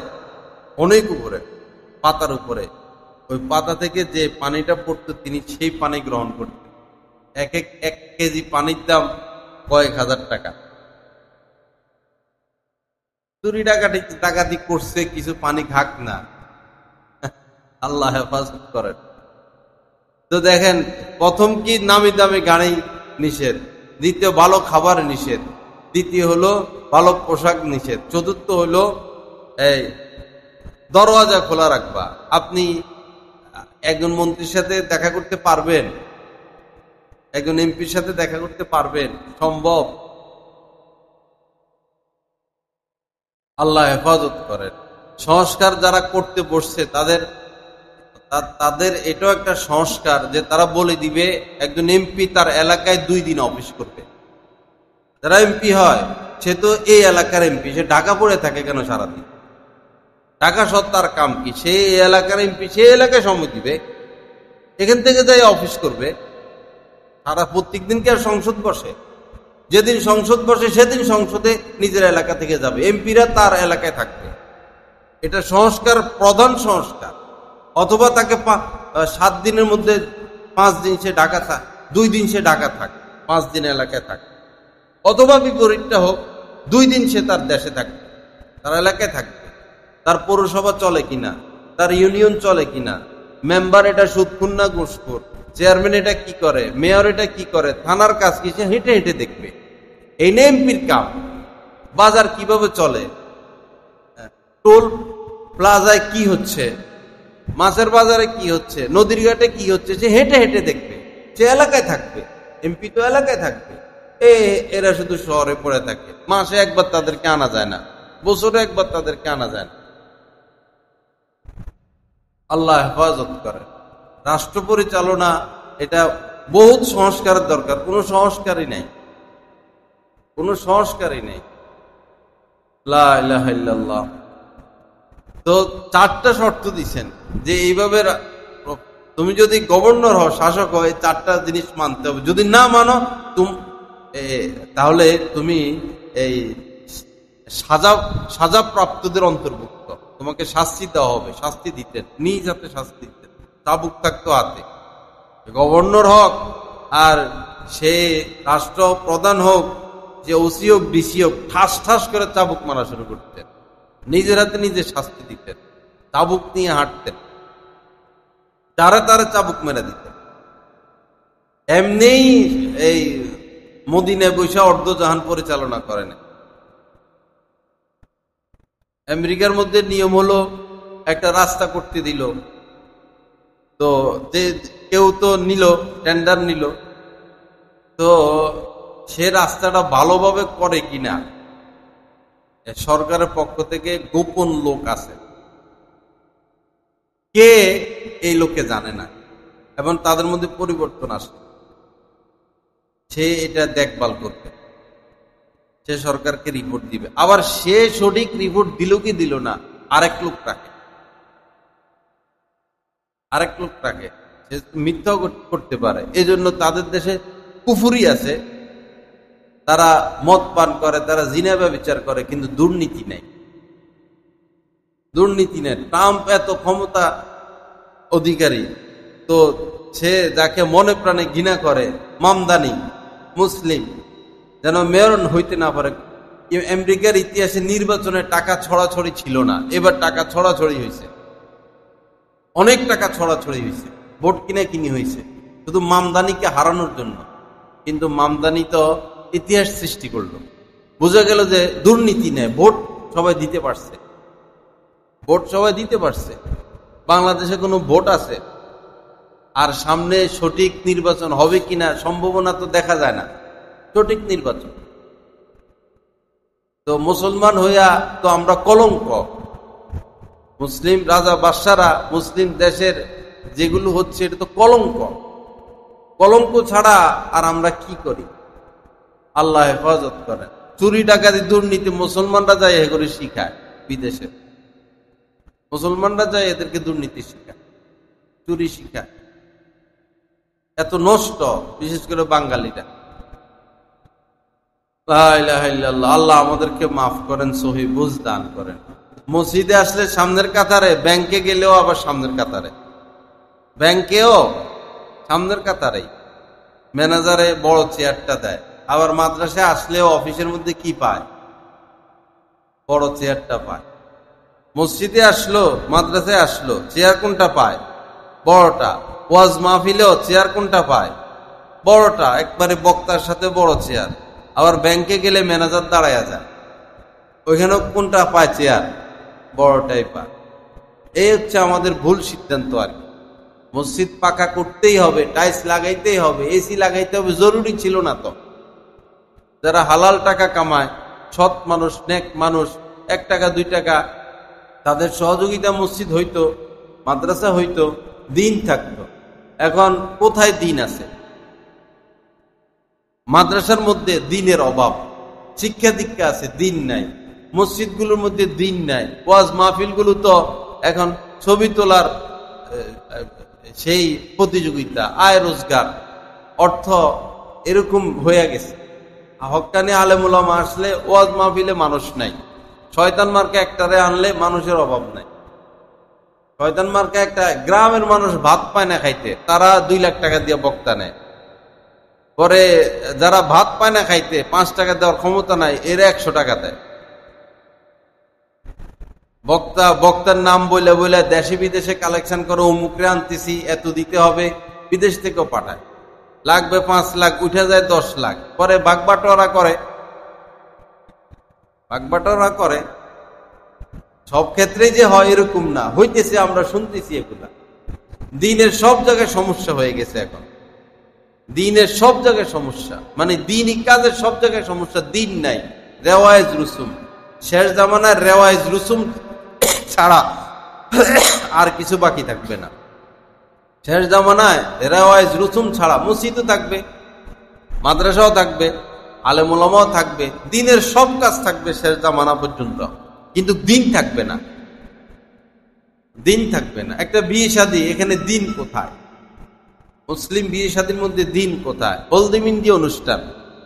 অনেক উপরে, পাতার উপরে, ওই পাতা থেকে যে পানিটা পড়তো তিনি সেই পানি গ্রহণ করতেন। এক কেজি পানির দাম কয়েক হাজার টাকা। চুরি ডাকাতি করছে, কিছু পানি খাক না, আল্লাহ হেফাজত করেন। তো দেখেন, প্রথম কি নামি দামি গাড়ি নিষেধ, দ্বিতীয় ভালো খাবার নিষেধ, তৃতীয় হলো ভালো পোশাক নিষেধ, চতুর্থ হলো এই দরওয়াজা খোলা রাখবা। আপনি একজন মন্ত্রীর সাথে দেখা করতে পারবেন? একজন এমপির সাথে দেখা করতে পারবেন? সম্ভব? আল্লাহ হেফাজত করেন। সংস্কার যারা করতে বসছে তাদের এটাও একটা সংস্কার যে তারা বলে দিবে একজন এমপি তার এলাকায় 2 দিন অফিস করবে। যারা এমপি হয় সে তো এই এলাকার এমপি, সে ঢাকা পড়ে থাকে কেন সারাদিন? ঢাকা সব তার কাম কি? সে এই এলাকার এমপি, সে এলাকায় সময় দিবে, এখান থেকে যাই অফিস করবে। সারা প্রত্যেক দিন কি আর সংসদ বসে? যেদিন সংসদ বসে সেদিন সংসদে নিজের এলাকা থেকে যাবে, এমপিরা তার এলাকায় থাকবে। এটা সংস্কার, প্রধান সংস্কার। অথবা তাকে 7 দিনের মধ্যে 5 দিন সে ঢাকা থাক, 2 দিন সে ঢাকা থাক, 5 দিন এলাকায় থাক। অথবা বিপরীতটা হোক, 2 দিন সে তার দেশে থাকবে, তার এলাকায় থাকবে। তার পৌরসভা চলে কিনা, তার ইউনিয়ন চলে কিনা, মেম্বার এটা সুদখোর না ঘুষখোর, চেয়ারম্যান এটা কি করে, মেয়র এটা কি করে, থানার কাজ কি, সে হেঁটে হেঁটে দেখবে। এই না এমপির কাম। বাজার কিভাবে চলে, টোল প্লাজায় কি হচ্ছে, মাছের বাজারে কি হচ্ছে, নদীর ঘাটে কি হচ্ছে, সে হেঁটে হেঁটে দেখবে, সে এলাকায় থাকবে। এমপি তো এলাকায় থাকবে। এরা শুধু শহরে পড়ে থাকে, মাসে একবার তাদেরকে আনা যায় না, বছরে একবার তাদেরকে আনা যায় না। আল্লাহ হেফাজত করে। রাষ্ট্র পরিচালনা এটা বহুত সংস্কারের দরকার। কোনো সংস্কারই নেই, কোনো সংস্কারই নেই। লা ইলাহা ইল্লাল্লাহ। তো 4টা শর্ত দিচ্ছেন যে এইভাবে তুমি যদি গভর্নর হও, শাসক হও, এই 4টা জিনিস মানতে হবে। যদি না মানো তাহলে তুমি এই সাজাপ্রাপ্তদের অন্তর্ভুক্ত, তোমাকে শাস্তি দেওয়া হবে। শাস্তি দিতেন, নিজ হাতে শাস্তি দিতেন, চাবুক থাকতো হাতে। গভর্নর হোক আর সে রাষ্ট্র প্রধান হোক, যে ওসি হোক ডিসি হোক, ঠাস ঠাস করে চাবুক মারা শুরু করতেন, নিজের হাতে নিজে শাস্তি দিতেন, চাবুক নিয়ে হাঁটতেন, যারা তারা চাবুক মেরে দিতেন। এমনি এই মদিনায় বৈশা অর্ধজাহান পরিচালনা করেন। আমেরিকার মধ্যে নিয়ম হলো, একটা রাস্তা করতে দিল, তো যে কেউ তো নিল, টেন্ডার নিল, তো সে রাস্তাটা ভালোভাবে করে কিনা সরকারের পক্ষ থেকে গোপন লোক আছে, কে এই লোককে জানে না, এবং তাদের মধ্যে পরিবর্তন আসে। সে এটা দেখভাল করবে, সে সরকারকে রিপোর্ট দিবে। আবার সে সঠিক রিপোর্ট দিল কি দিল না, আরেক লোক রাখে, সে মিথ্যাও করতে পারে। এজন্য তাদের দেশে কুফুরি আছে, তারা মদ পান করে, তারা জিনা ব্যভিচার করে, কিন্তু দুর্নীতি নেই। ট্রাম্প এত ক্ষমতা অধিকারী, তো সে যাকে মনে প্রাণে ঘৃণা করে, মামদানি মুসলিম, যেন মেয়র হইতে না পারে। আমেরিকার ইতিহাসে নির্বাচনে টাকা ছড়াছড়ি ছিল না, এবার টাকা ছড়াছড়ি হয়েছে, অনেক টাকা ছড়াছড়ি হয়েছে, ভোট কিনি হয়েছে শুধু মামদানিকে হারানোর জন্য। কিন্তু মামদানি তো ইতিহাস সৃষ্টি করলো, বোঝা গেল যে দুর্নীতি নেই, ভোট সবাই দিতে পারছে। বাংলাদেশে কোনো ভোট আছে? আর সামনে সঠিক নির্বাচন হবে কিনা সম্ভাবনা তো দেখা যায় না, সঠিক নির্বাচন। তো মুসলমান হইয়া তো আমরা কলঙ্ক। মুসলিম রাজা বাদশারা, মুসলিম দেশের যেগুলো হচ্ছে, এটা তো কলঙ্ক ছাড়া আর আমরা কি করি? আল্লাহ হেফাজত করেন। চুরি ডাকাতি দুর্নীতি মুসলমানরা যায় এগুলো শিখায়, বিদেশে মুসলমানরা যায় এদেরকে দুর্নীতি শিখায়, চুরি শিখায়। এত নষ্ট, বিশেষ করে বাঙালিরা। লা ইলাহা ইল্লাল্লাহ। আল্লাহ আমাদেরকে মাফ করেন, সহি বুঝ দান করেন। মসজিদে আসলে সামনের কাতারে, ব্যাংকে গেলেও আবার সামনের কাতারে, ব্যাংকেও সামনের কাতারেই ম্যানেজারে বড় চেয়ারটা দেয়। আবার মাদ্রাসায় আসলেও অফিসের মধ্যে কি পায়? বড় চেয়ারটা পায়। মসজিদে আসলো, মাদ্রাসায় আসলো, চেয়ার কোনটা পায়? বড়টা। ওয়াজ মাহফিলেও চেয়ার কোনটা পায়? বড়টা, একবারে বক্তার সাথে বড় চেয়ার। আবার ব্যাংকে গেলে ম্যানেজার দাঁড়ায়া যায়, ওইখানেও কোনটা পায়? চেয়ার বড়টাই পায়। এই হচ্ছে আমাদের ভুল সিদ্ধান্ত আর কি। মসজিদ পাকা করতেই হবে, টাইলস লাগাইতেই হবে, এসি লাগাইতে হবে, জরুরি ছিল না তো? যারা হালাল টাকা কামায়, সৎ মানুষ, নেক মানুষ, 1 টাকা 2 টাকা, তাদের সহযোগিতা মসজিদ হইতো, মাদ্রাসা হইতো, দিন থাকতো। এখন কোথায় দিন আছে? মাদ্রাসার মধ্যে দিনের অভাব, শিক্ষা দীক্ষা আছে, দিন নাই। মসজিদগুলোর মধ্যে দিন নাই। ওয়াজ মাহফিলগুলো তো এখন ছবি তোলার সেই প্রতিযোগিতা, আয় রোজগার, অর্থ এরকম হয়ে গেছে। হক্কানি আলেম ওলামা আসলে ওয়াজ মাহফিলে মানুষ নাই। শয়তান মার্কা একটারে আনলে মানুষের অভাব নাই। শয়তান মার্কা একটা, গ্রামের মানুষ ভাত পায় না খাইতে, তারা 2 লাখ টাকা দিয়ে বক্তা নেয়। পরে যারা ভাত পায় না খাইতে, 5 টাকা দেওয়ার ক্ষমতা নাই, এরা 100 টাকা দেয়। বক্তার নাম বলে বলে দেশে বিদেশে কালেকশন করে, অমুকরে আনতেছি, এত দিতে হবে, বিদেশ থেকেও পাঠায়। লাগবে 5 লাখ, উঠে যায় 10 লাখ। পরে ভাগবাটোয়ারা করে। সব ক্ষেত্রেই যে হয় এরকম না, হইতেছে, আমরা শুনতেছি এগুলা। দিনের সব জায়গায় সমস্যা হয়ে গেছে এখন। দিনের সব জায়গায় সমস্যা, মানে দিনই কাজের সব জায়গায় সমস্যা। দিন নাই, রেওয়ায়েজ রুসুম। শেষ জামানায় রেওয়ায়েজ রুসুম ছাড়া আর কিছু বাকি থাকবে না। শেষ জামানায় রেওয়ায়েজ রুসুম ছাড়া মসজিদও থাকবে, মাদ্রাসাও থাকবে, আলেম ওলামাও থাকবে, দিনের সব কাজ থাকবে শেষ জামানা পর্যন্ত। কিন্তু দিন থাকবে না, দিন থাকবে না। একটা বিয়ে শাদী, এখানে দিন কোথায়? মুসলিম বিয়ে শাদীর মধ্যে দিন কোথায়? হলদি মেহেন্দি অনুষ্ঠান,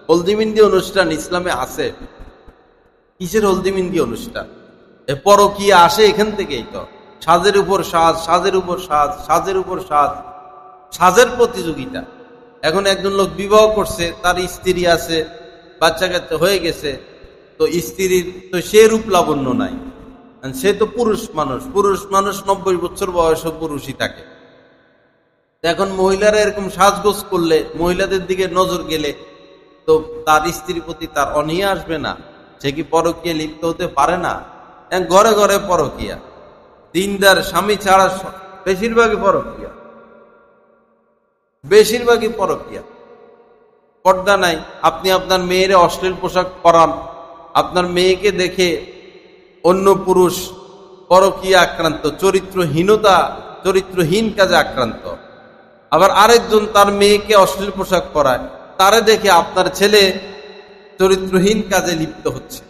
হলদি মেহেন্দি অনুষ্ঠান ইসলামে আছে? কিসের হলদি মেহেন্দি অনুষ্ঠান? পরকীয়া আসে এখান থেকেই তো। সাজের উপর সাজ, সাজের উপর সাজ, সাজের উপর সাজ, সাজের প্রতিযোগিতা। এখন একজন লোক বিবাহ করছে, তার স্ত্রী আছে, বাচ্চা কাচ্চা হয়ে গেছে, তো স্ত্রীর তো সে রূপ লাবণ্য নাই, সে তো পুরুষ মানুষ। পুরুষ মানুষ 90 বছর বয়স পুরুষই থাকে। এখন মহিলারা এরকম সাজগোজ করলে, মহিলাদের দিকে নজর গেলে, তো তার স্ত্রীর প্রতি তার অনীহা আসবে না? সে কি পরকীয়া লিপ্ত হতে পারে না? ঘরে ঘরে পরকীয়া, দিনদার স্বামী ছাড়া বেশিরভাগই পরকীয়া, বেশিরভাগই পরকীয়া। পর্দা নাই। আপনি আপনার মেয়েরে অশ্লীল পোশাক পরান, আপনার মেয়েকে দেখে অন্য পুরুষ পরকীয়া আক্রান্ত, চরিত্রহীন কাজে আক্রান্ত। আবার আরেকজন তার মেয়েকে অশ্লীল পোশাক পরায়, তারে দেখে আপনার ছেলে চরিত্রহীন কাজে লিপ্ত হচ্ছে।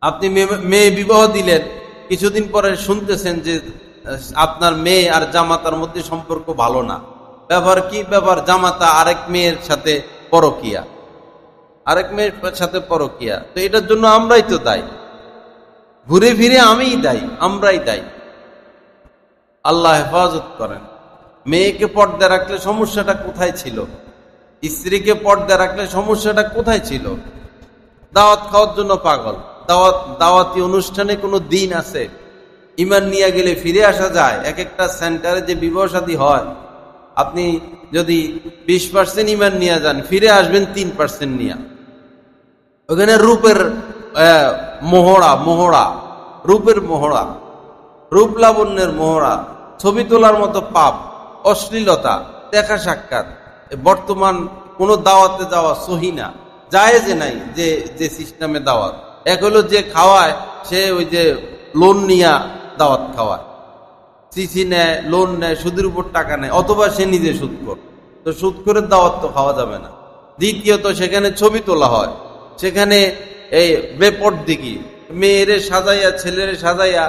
আপনি মেয়ে বিবাহ দিলেন, কিছুদিন পরে শুনতেছেন যে আপনার মেয়ে আর জামাতার মধ্যে সম্পর্ক ভালো না। ব্যাপার কি? ব্যাপার জামাতা আরেক মেয়ের সাথে পরকীয়া, আরেক মেয়ের সাথে পরকীয়া। তো এটার জন্য আমরাই তো দায়ী, ঘুরে ফিরে আমিই দায়ী, আমরাই দায়ী। আল্লাহ হেফাজত করেন। মেয়েকে পর্দা রাখলে সমস্যাটা কোথায় ছিল? স্ত্রীকে পর্দা রাখলে সমস্যাটা কোথায় ছিল? দাওয়াত খাওয়ার জন্য পাগল। দাওয়াতি অনুষ্ঠানে কোনো দিন আছে? ইমান নিয়ে গেলে ফিরে আসা যায়। এক একটা সেন্টারে যে বিবাহ শাদী হয়, আপনি যদি 20% ইমান নিয়ে যান, ফিরে আসবেন 3% নিয়ে। ওখানে রূপের রূপের মোহরা, রূপ লাবণ্যের মোহরা, ছবি তোলার মতো পাপ, অশ্লীলতা, দেখা সাক্ষাৎ। বর্তমান কোন দাওয়াতে যাওয়া সহি না, জায়েজ নাই। যে সিস্টেমে দাওয়াত, এক হলো যে খাওয়ায় সে ওই যে লোন নিয়া দাওয়াত খাওয়ায়, সিসি নেয়, লোন নেয়, সুদের উপর টাকা নেয়, অথবা সে নিজে সুদখোর। তো সুদখোরের দাওয়াত তো খাওয়া যাবে না। দ্বিতীয়ত সেখানে ছবি তোলা হয়, সেখানে এই বেপরদিকি মেয়েরে সাজাইয়া, ছেলেরে সাজাইয়া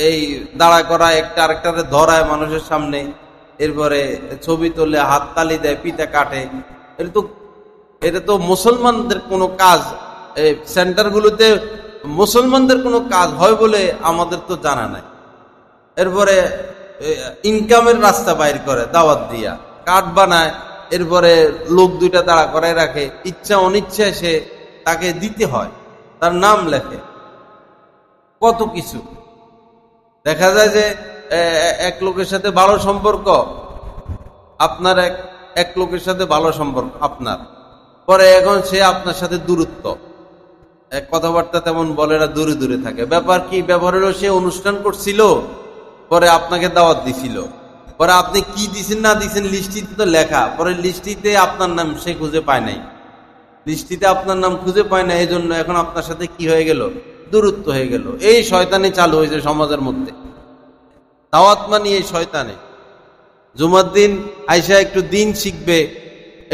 এই দাঁড়া করা, একটা আরেকটারে ধরায় মানুষের সামনে, এরপরে ছবি তোলে, হাততালি দেয়, পিঠা কাটে। এটা তো মুসলমানদের কোনো কাজ, সেন্টারগুলোতে মুসলমানদের কোনো কাজ হয় বলে আমাদের তো জানা নাই। এরপরে ইনকামের রাস্তা বাইর করে দাওয়াত দিয়া, কার্ড বানায়, এরপরে লোক দুইটা দাঁড়া করায় রাখে, ইচ্ছা অনিচ্ছা সে তাকে দিতে হয়, তার নাম লেখে, কত কিছু। দেখা যায় যে এক লোকের সাথে ভালো সম্পর্ক আপনার, এক লোকের সাথে ভালো সম্পর্ক আপনার, পরে এখন সে আপনার সাথে দূরত্ব, কথাবার্তা তেমন বলে না, দূরে দূরে থাকে। ব্যাপার কি? ব্যাপার হলো সে অনুষ্ঠান করছিল, পরে আপনাকে দাওয়াত দিছিল, পরে আপনি কি দিছেন না দিছেন লিস্টিতে তো লেখা, পরে লিস্টিতে আপনার নাম সে খুঁজে পায় নাই, লিস্টিতে আপনার নাম খুঁজে পায় না, এই জন্য এখন আপনার সাথে কি হয়ে গেল? দূরত্ব হয়ে গেল। এই শয়তানি চালু হয়েছে সমাজের মধ্যে। দাওয়াত মানে এই শয়তানে। জুমার দিন আইসা একটু দিন শিখবে,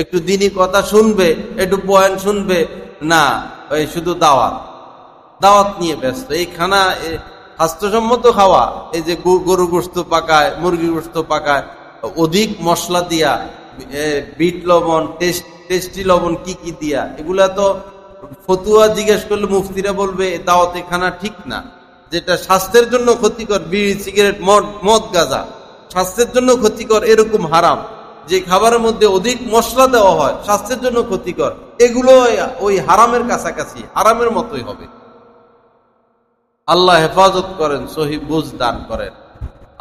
একটু দিনই কথা শুনবে, একটু বয়ান শুনবে না, ওই শুধু দাওয়াত, দাওয়াত নিয়ে ব্যস্ত। এই খানা স্বাস্থ্যসম্মত খাওয়া, এই যে গরু গোশত পাকায়, মুরগি গোশত পাকায় অধিক মশলা দিয়া, বিট লবণ, টেস্টি লবণ কি কি দিয়া, এগুলা তো ফতুয়া জিজ্ঞেস করলে মুফতিরা বলবে দাওয়াতে খানা ঠিক না, যেটা স্বাস্থ্যের জন্য ক্ষতিকর, বিড়ি, সিগারেট, মদ, গাঁজা স্বাস্থ্যের জন্য ক্ষতিকর, এরকম হারাম। যে খাবারের মধ্যে অধিক মশলা দেওয়া হয় স্বাস্থ্যের জন্য ক্ষতিকর, এগুলো ওই হারামের কাছাকাছি, হারামের মতোই হবে। আল্লাহ হেফাজত করেন, সহি বুঝ দান করেন।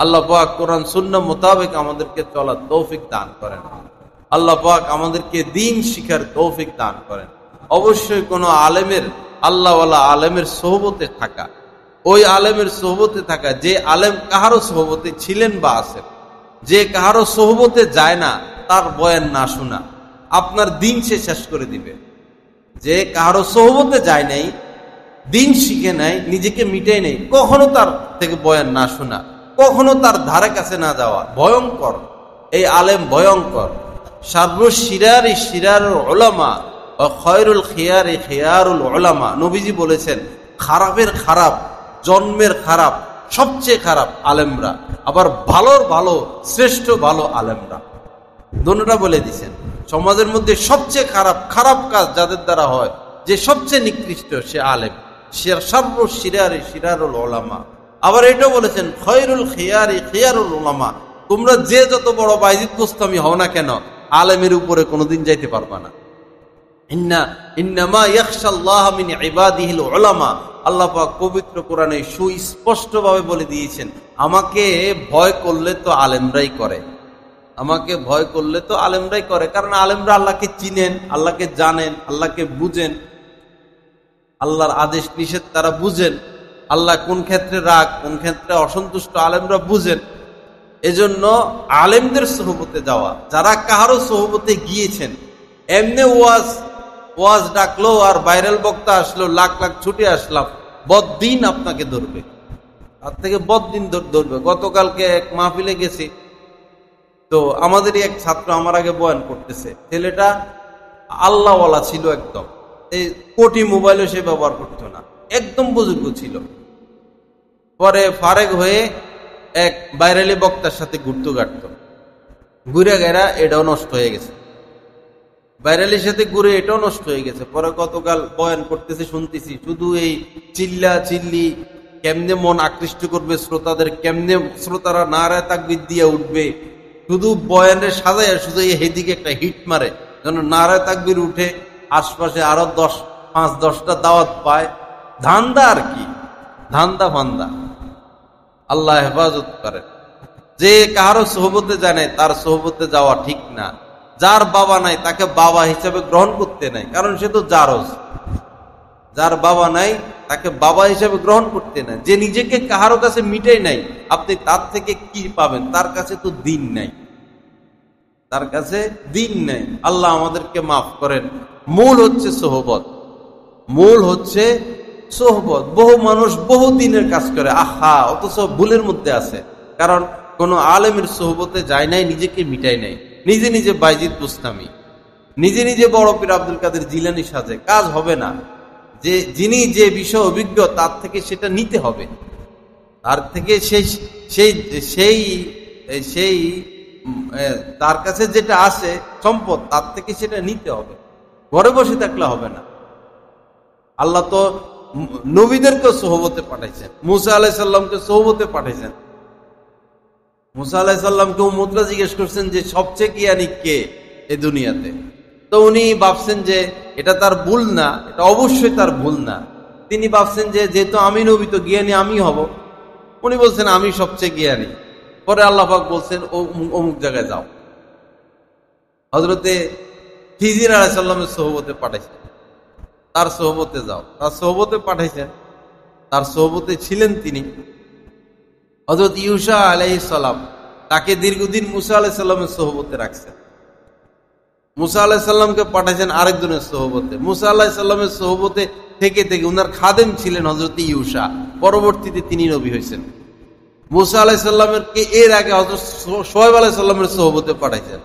আল্লাহ পাক কোরআন সুন্নাহ মোতাবেক আমাদেরকে চলার তৌফিক দান করেন। আল্লাহ পাক আমাদেরকে দিন শিখার তৌফিক দান করেন। অবশ্যই কোনো আলেমের, আল্লাহওয়ালা আলেমের সোহবতে থাকা, ওই আলেমের সোহবতে থাকা, যে আলেম কাহারও সোহবতে ছিলেন বা আছেন, যে কাহারও সোহবতে যায় না তার বয়ান না শোনা আপনার দিন সে শেষ করে দিবে। যে কাহারও সোহবতে যায় নাই, দিন শিখে নাই, নিজেকে মিটাই নেই, কখনো তার থেকে বয়ান না শোনা, কখনো তার ধারে কাছে না যাওয়া, ভয়ঙ্কর। এই আলেম ভয়ঙ্কর। সর্বশিরারি শিরারুল উলামা ও খয়রুল খিয়ারি খিয়ারুল উলামা, নবীজি বলেছেন খারাপের খারাপ, জন্মের খারাপ, সবচেয়ে খারাপ আলেমরা, আবার ভালোর ভালো, শ্রেষ্ঠ ভালো আলেমরা, দোনোটা বলে দিছেন। সমাজের মধ্যে সবচেয়ে খারাপ খারাপ কাজ যাদের দ্বারা হয়, যে সবচেয়ে নিকৃষ্ট সে আলেম, সর্বশিরারি শিরারুল উলামা। আবার এটাও বলেছেন খয়রুল খিয়ারি খিয়ারুল উলামা, তোমরা যে যত বড় বাইজিদ গোস্তামি হও না কেন, আলেমের উপরে কোনোদিন যাইতে পারবা না। ইন্নামা ইয়াখশাল্লাহ মিন ইবাদিহিল উলামা, আল্লাহ পাক পবিত্র কোরআনে সুস্পষ্টভাবে বলে দিয়েছেন, আমাকে ভয় করলে তো আলেমরাই করে, আমাকে ভয় করলে তো আলেমরাই করে। কারণ আলেমরা আল্লাহকে চিনেন, আল্লাহকে জানেন, আল্লাহকে বুঝেন, আল্লাহর আদেশ নিষেধ তারা বুঝেন, আল্লাহ কোন ক্ষেত্রে রাগ, কোন ক্ষেত্রে অসন্তুষ্ট আলেমরা বুঝেন। এজন্য আলেমদের সোহবতে যাওয়া, যারা কাহারও সোহবতে গিয়েছেন, এমনি ওয়াজ ডাকলো আর ভাইরাল বক্তা আসলো, লাখ লাখ ছুটে আসলাম, বদ্দিন আপনাকে ধরবে, তার থেকে বদ্দিন ধরবে। গতকালকে এক মাহফিলে গেছি, তো আমাদেরই এক ছাত্র আমার আগে বয়ান করতেছে, ছেলেটা আল্লাহওয়ালা ছিল একদম, এই কোটি মোবাইলও সে ব্যবহার করতো না, একদম বুজুর্গ ছিল। পরে ফারেক হয়ে এক বাইরালি বক্তার সাথে ঘুরতে গাড়ত, ঘুরে গেরা এটাও নষ্ট হয়ে গেছে, বাইরালির সাথে ঘুরে এটাও নষ্ট হয়ে গেছে। পরে গতকাল বয়ান করতেছে, শুনতেছি শুধু এই চিল্লা চিল্লি, কেমনে মন আকৃষ্ট করবে শ্রোতাদের, কেমনে শ্রোতারা নারায়ে তাকবীর দিয়ে উঠবে, শুধু বয়ানের সাজায় শুধু এইদিকে একটা হিট মারে যেন নারায়ে তাকবীর উঠে, আশপাশে আরো 5-10টা দাওয়াত পায়। ধান্দা আর কি, ধান্দা ফান্দা। আল্লাহ হেফাজত করেন। যে কারো সোহবতে জানে তার সোহবতে যাওয়া ঠিক না। যার বাবা নাই তাকে বাবা হিসাবে গ্রহণ করতে নাই, কারণ সে তো জারজ। যার বাবা নাই তাকে বাবা হিসাবে গ্রহণ করতে নাই। যে নিজেকে কাহারো কাছে মিটাই নাই, আপনি তার থেকে কি পাবেন? তার কাছে তো দিন নাই, তার কাছে দিন নেই। আল্লাহ আমাদেরকে মাফ করেন। মূল হচ্ছে সোহবত, মূল হচ্ছে সোহবত। বহু মানুষ বহু দিনের কাজ করে, আহা, অথচ ভুলের মধ্যে আছে, কারণ কোন আলেমের সোহবতে যায় নাই, নিজেকে মিটাই নাই, নিজে নিজে বাইজিদ বুস্তামি, নিজে নিজে বড় পীর আব্দুল কাদের জিলানী সাজে। কাজ হবে না। যে যিনি যে বিষয় অভিজ্ঞ তার থেকে সেটা নিতে হবে, তার থেকে সেই তার কাছে যেটা আছে সম্পদ, তার থেকে সেটা নিতে হবে, ঘরে বসে থাকলে হবে না। আল্লাহ তো নবীদেরকে সোহবতে পাঠাইছেন, মুসা আলাইসাল্লামকে সোহবতে পাঠাইছেন। মুসা আলাইসাল্লামকে উম্মতরা জিজ্ঞেস করছেন যে সবচেয়ে জ্ঞানী কে এই দুনিয়াতে। তো উনি ভাবছেন যে এটা তার ভুল না, এটা অবশ্যই তার ভুল না। তিনি ভাবছেন যে যেহেতু আমি নবী তো জ্ঞানী আমি হব। উনি বলছেন আমি সবচেয়ে জ্ঞানী। পরে আল্লাহ পাক বলছেন অমুক জায়গায় যাও। হযরতে খিজির আলাইহিসসালামের সোহবতে পাঠাইছেন, তার সোহবতে যাও। তার সোহবতে পাঠাইছেন, তার সোহবতে ছিলেন তিনি। হযরত ইউসা আলাইহিস সালাম তাকে দীর্ঘদিন মুসা আলাইহিস সালামের সোহবতে রাখছেন। মুসা আলাইহিস সালামকে পাঠাইছেন আরেকজনের সোহবতে। মুসা আলাইহিস সালামের সোহবতে থেকে থেকে উনার খাদেম ছিলেন হযরত ইউসা, পরবর্তীতে তিনি নবী হয়েছেন। মুসা আলাইহিস সালামকে এর আগে হযরত শুআয়ব আলাইহিস সালামের সোহবতে পাঠাইছেন।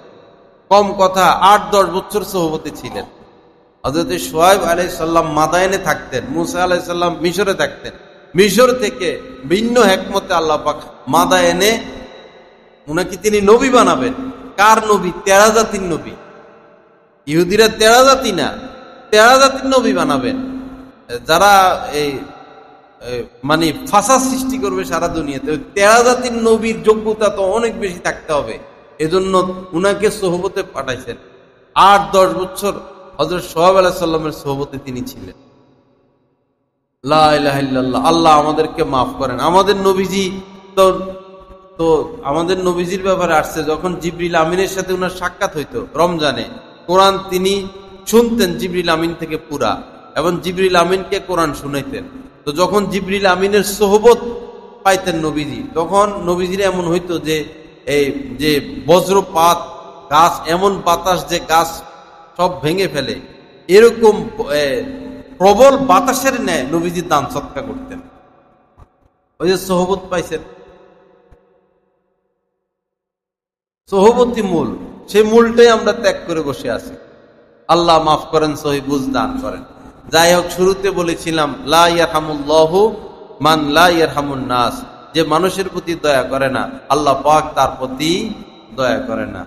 কম কথা ৮-১০ বছর সোহবতে ছিলেন। হযরত শুআয়ব আলাইহিস সালাম মাদায়েনে থাকতেন, মুসা আলাইহিস সালাম মিশরে থাকতেন। মিশর থেকে ভিন্ন হিকমতে আল্লাহ পাক মাদায়েনে উনাকে তিনি নবী বানাবেন। কার নবী? ১৩ জাতির নবী। ইহুদিরা ১৩ জাতি না, ১৩ জাতির নবী বানাবেন, যারা এই মানে ফাসাদ সৃষ্টি করবে সারা দুনিয়াতে। ১৩ জাতির নবীর যোগ্যতা তো অনেক বেশি থাকতে হবে, এজন্য উনাকে সোহবতে পাঠাইছেন। ৮-১০ বছর হযরত শুআয়ব আলাইহিস সালামের সোহবতে তিনি ছিলেন। লা ইলাহা ইল্লাল্লাহ। আল্লাহ আমাদেরকে মাফ করেন। আমাদের নবীজি তো আমাদের নবীজির ব্যাপারে আসছে, যখন জিবরিল আমিনের সাথে উনার সাক্ষাৎ হইতো রমজানে, কোরআন তিনি শুনতেন জিবরিল আমিন থেকে পুরা, এবং জিবরিল আমিনকে কোরআন শুনাইতেন। তো যখন জিবরিল আমিনের সোহবত পাইতেন নবীজি, তখন নবীজির এমন হইতো যে এই যে বজ্রপাত, গাছ এমন বাতাস যে গাছ সব ভেঙে ফেলে, এরকম প্রবল বাতাসের ন্যায় নবীজি দান সৎকা করতেন। ওই যে সোহবত পাইছেন, সোহবতই মূল, সেই মূলটাই আমরা ত্যাগ করে বসে আছি। আল্লাহ মাফ করেন, সহি বুঝ দান করেন। যাই হোক, শুরুতে বলেছিলাম লা ইয়ারহামুল্লাহু মান লা ইয়ারহামুন নাস, যে মানুষের প্রতি দয়া করে না, আল্লাহ পাক তার প্রতি দয়া করে না।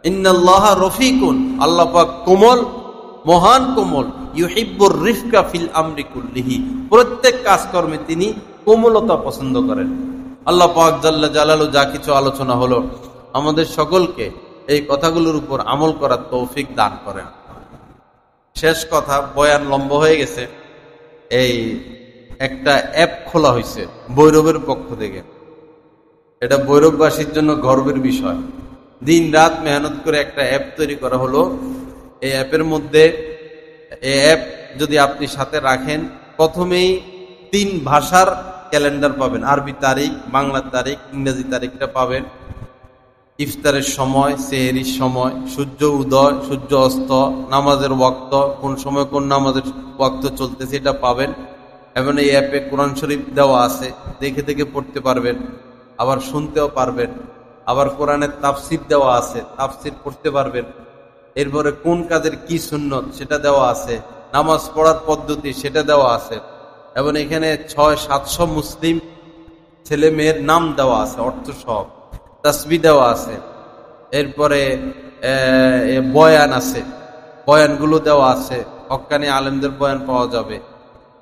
ইন্নাল্লাহা রফিকুন, আল্লাহ পাক কোমল, মহান কোমল। ইউহিব্বুর রিফকা ফিল আমরি কুল্লিহি, প্রত্যেক কাজকর্মে তিনি কোমলতা পছন্দ করেন। আল্লাহ পাক জাল্লা জালালু যা কিছু আলোচনা হলো, আমাদের সকলকে এই কথাগুলোর উপর আমল করার তৌফিক দান করেন। শেষ কথা, বয়ান লম্বা হয়ে গেছে। এই একটা অ্যাপ খোলা হয়েছে ভৈরবের পক্ষ থেকে। এটা ভৈরববাসীর জন্য গর্বের বিষয়। দিন রাত মেহনত করে একটা অ্যাপ তৈরি করা হলো। এই অ্যাপের মধ্যে, এই অ্যাপ যদি আপনি সাথে রাখেন, প্রথমেই 3 ভাষার ক্যালেন্ডার পাবেন। আরবি তারিখ, বাংলা তারিখ, ইংরেজি তারিখটা পাবেন। ইফতারের সময়, সেহরির সময়, সূর্য উদয়, সূর্য অস্ত, নামাজের ওয়াক্ত, কোন সময় কোন নামাজের ওয়াক্ত চলতেছে এটা পাবেন। এবং এই অ্যাপে কোরআন শরীফ দেওয়া আছে, দেখে দেখে পড়তে পারবেন, আবার শুনতেও পারবেন। আবার কোরআনের তাফসির দেওয়া আছে, তাফসির পড়তে পারবেন। এরপরে কোন কাজের কি সুন্নত সেটা দেওয়া আছে, নামাজ পড়ার পদ্ধতি সেটা দেওয়া আছে। এবং এখানে 600-700 মুসলিম ছেলে মেয়ের নাম দেওয়া আছে, অর্থ সব, তাসবিহ দেওয়া আছে। এরপরে বয়ান আছে, বয়ানগুলো দেওয়া আছে, হক্কানি আলেমদের বয়ান পাওয়া যাবে।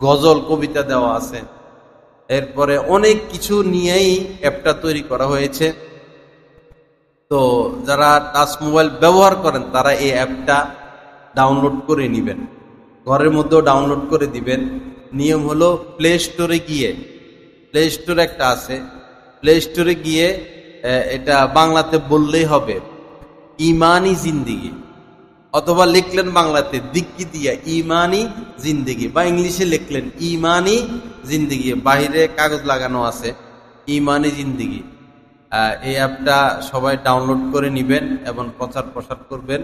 গজল, কবিতা দেওয়া আছে। এরপরে অনেক কিছু নিয়েই অ্যাপটা তৈরি করা হয়েছে। তো যারা টাচ মোবাইল ব্যবহার করেন তারা এই অ্যাপটা ডাউনলোড করে নেবেন, ঘরের মধ্যেও ডাউনলোড করে দিবেন। নিয়ম হলো প্লে স্টোরে গিয়ে, প্লে স্টোর একটা আছে, প্লে স্টোরে গিয়ে এটা বাংলাতে বললেই হবে ইমানি জিন্দিগি, অথবা লিখলেন বাংলাতে দিক্কি দিয়া ইমানি জিন্দিগি, বা ইংলিশে লিখলেন ইমানি জিন্দিগি, বাহিরে কাগজ লাগানো আছে ইমানি জিন্দিগি। এই অ্যাপটা সবাই ডাউনলোড করে নেবেন এবং প্রচার প্রসার করবেন।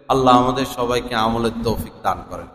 আল্লাহ আমাদের সবাইকে আমলের তৌফিক দান করেন।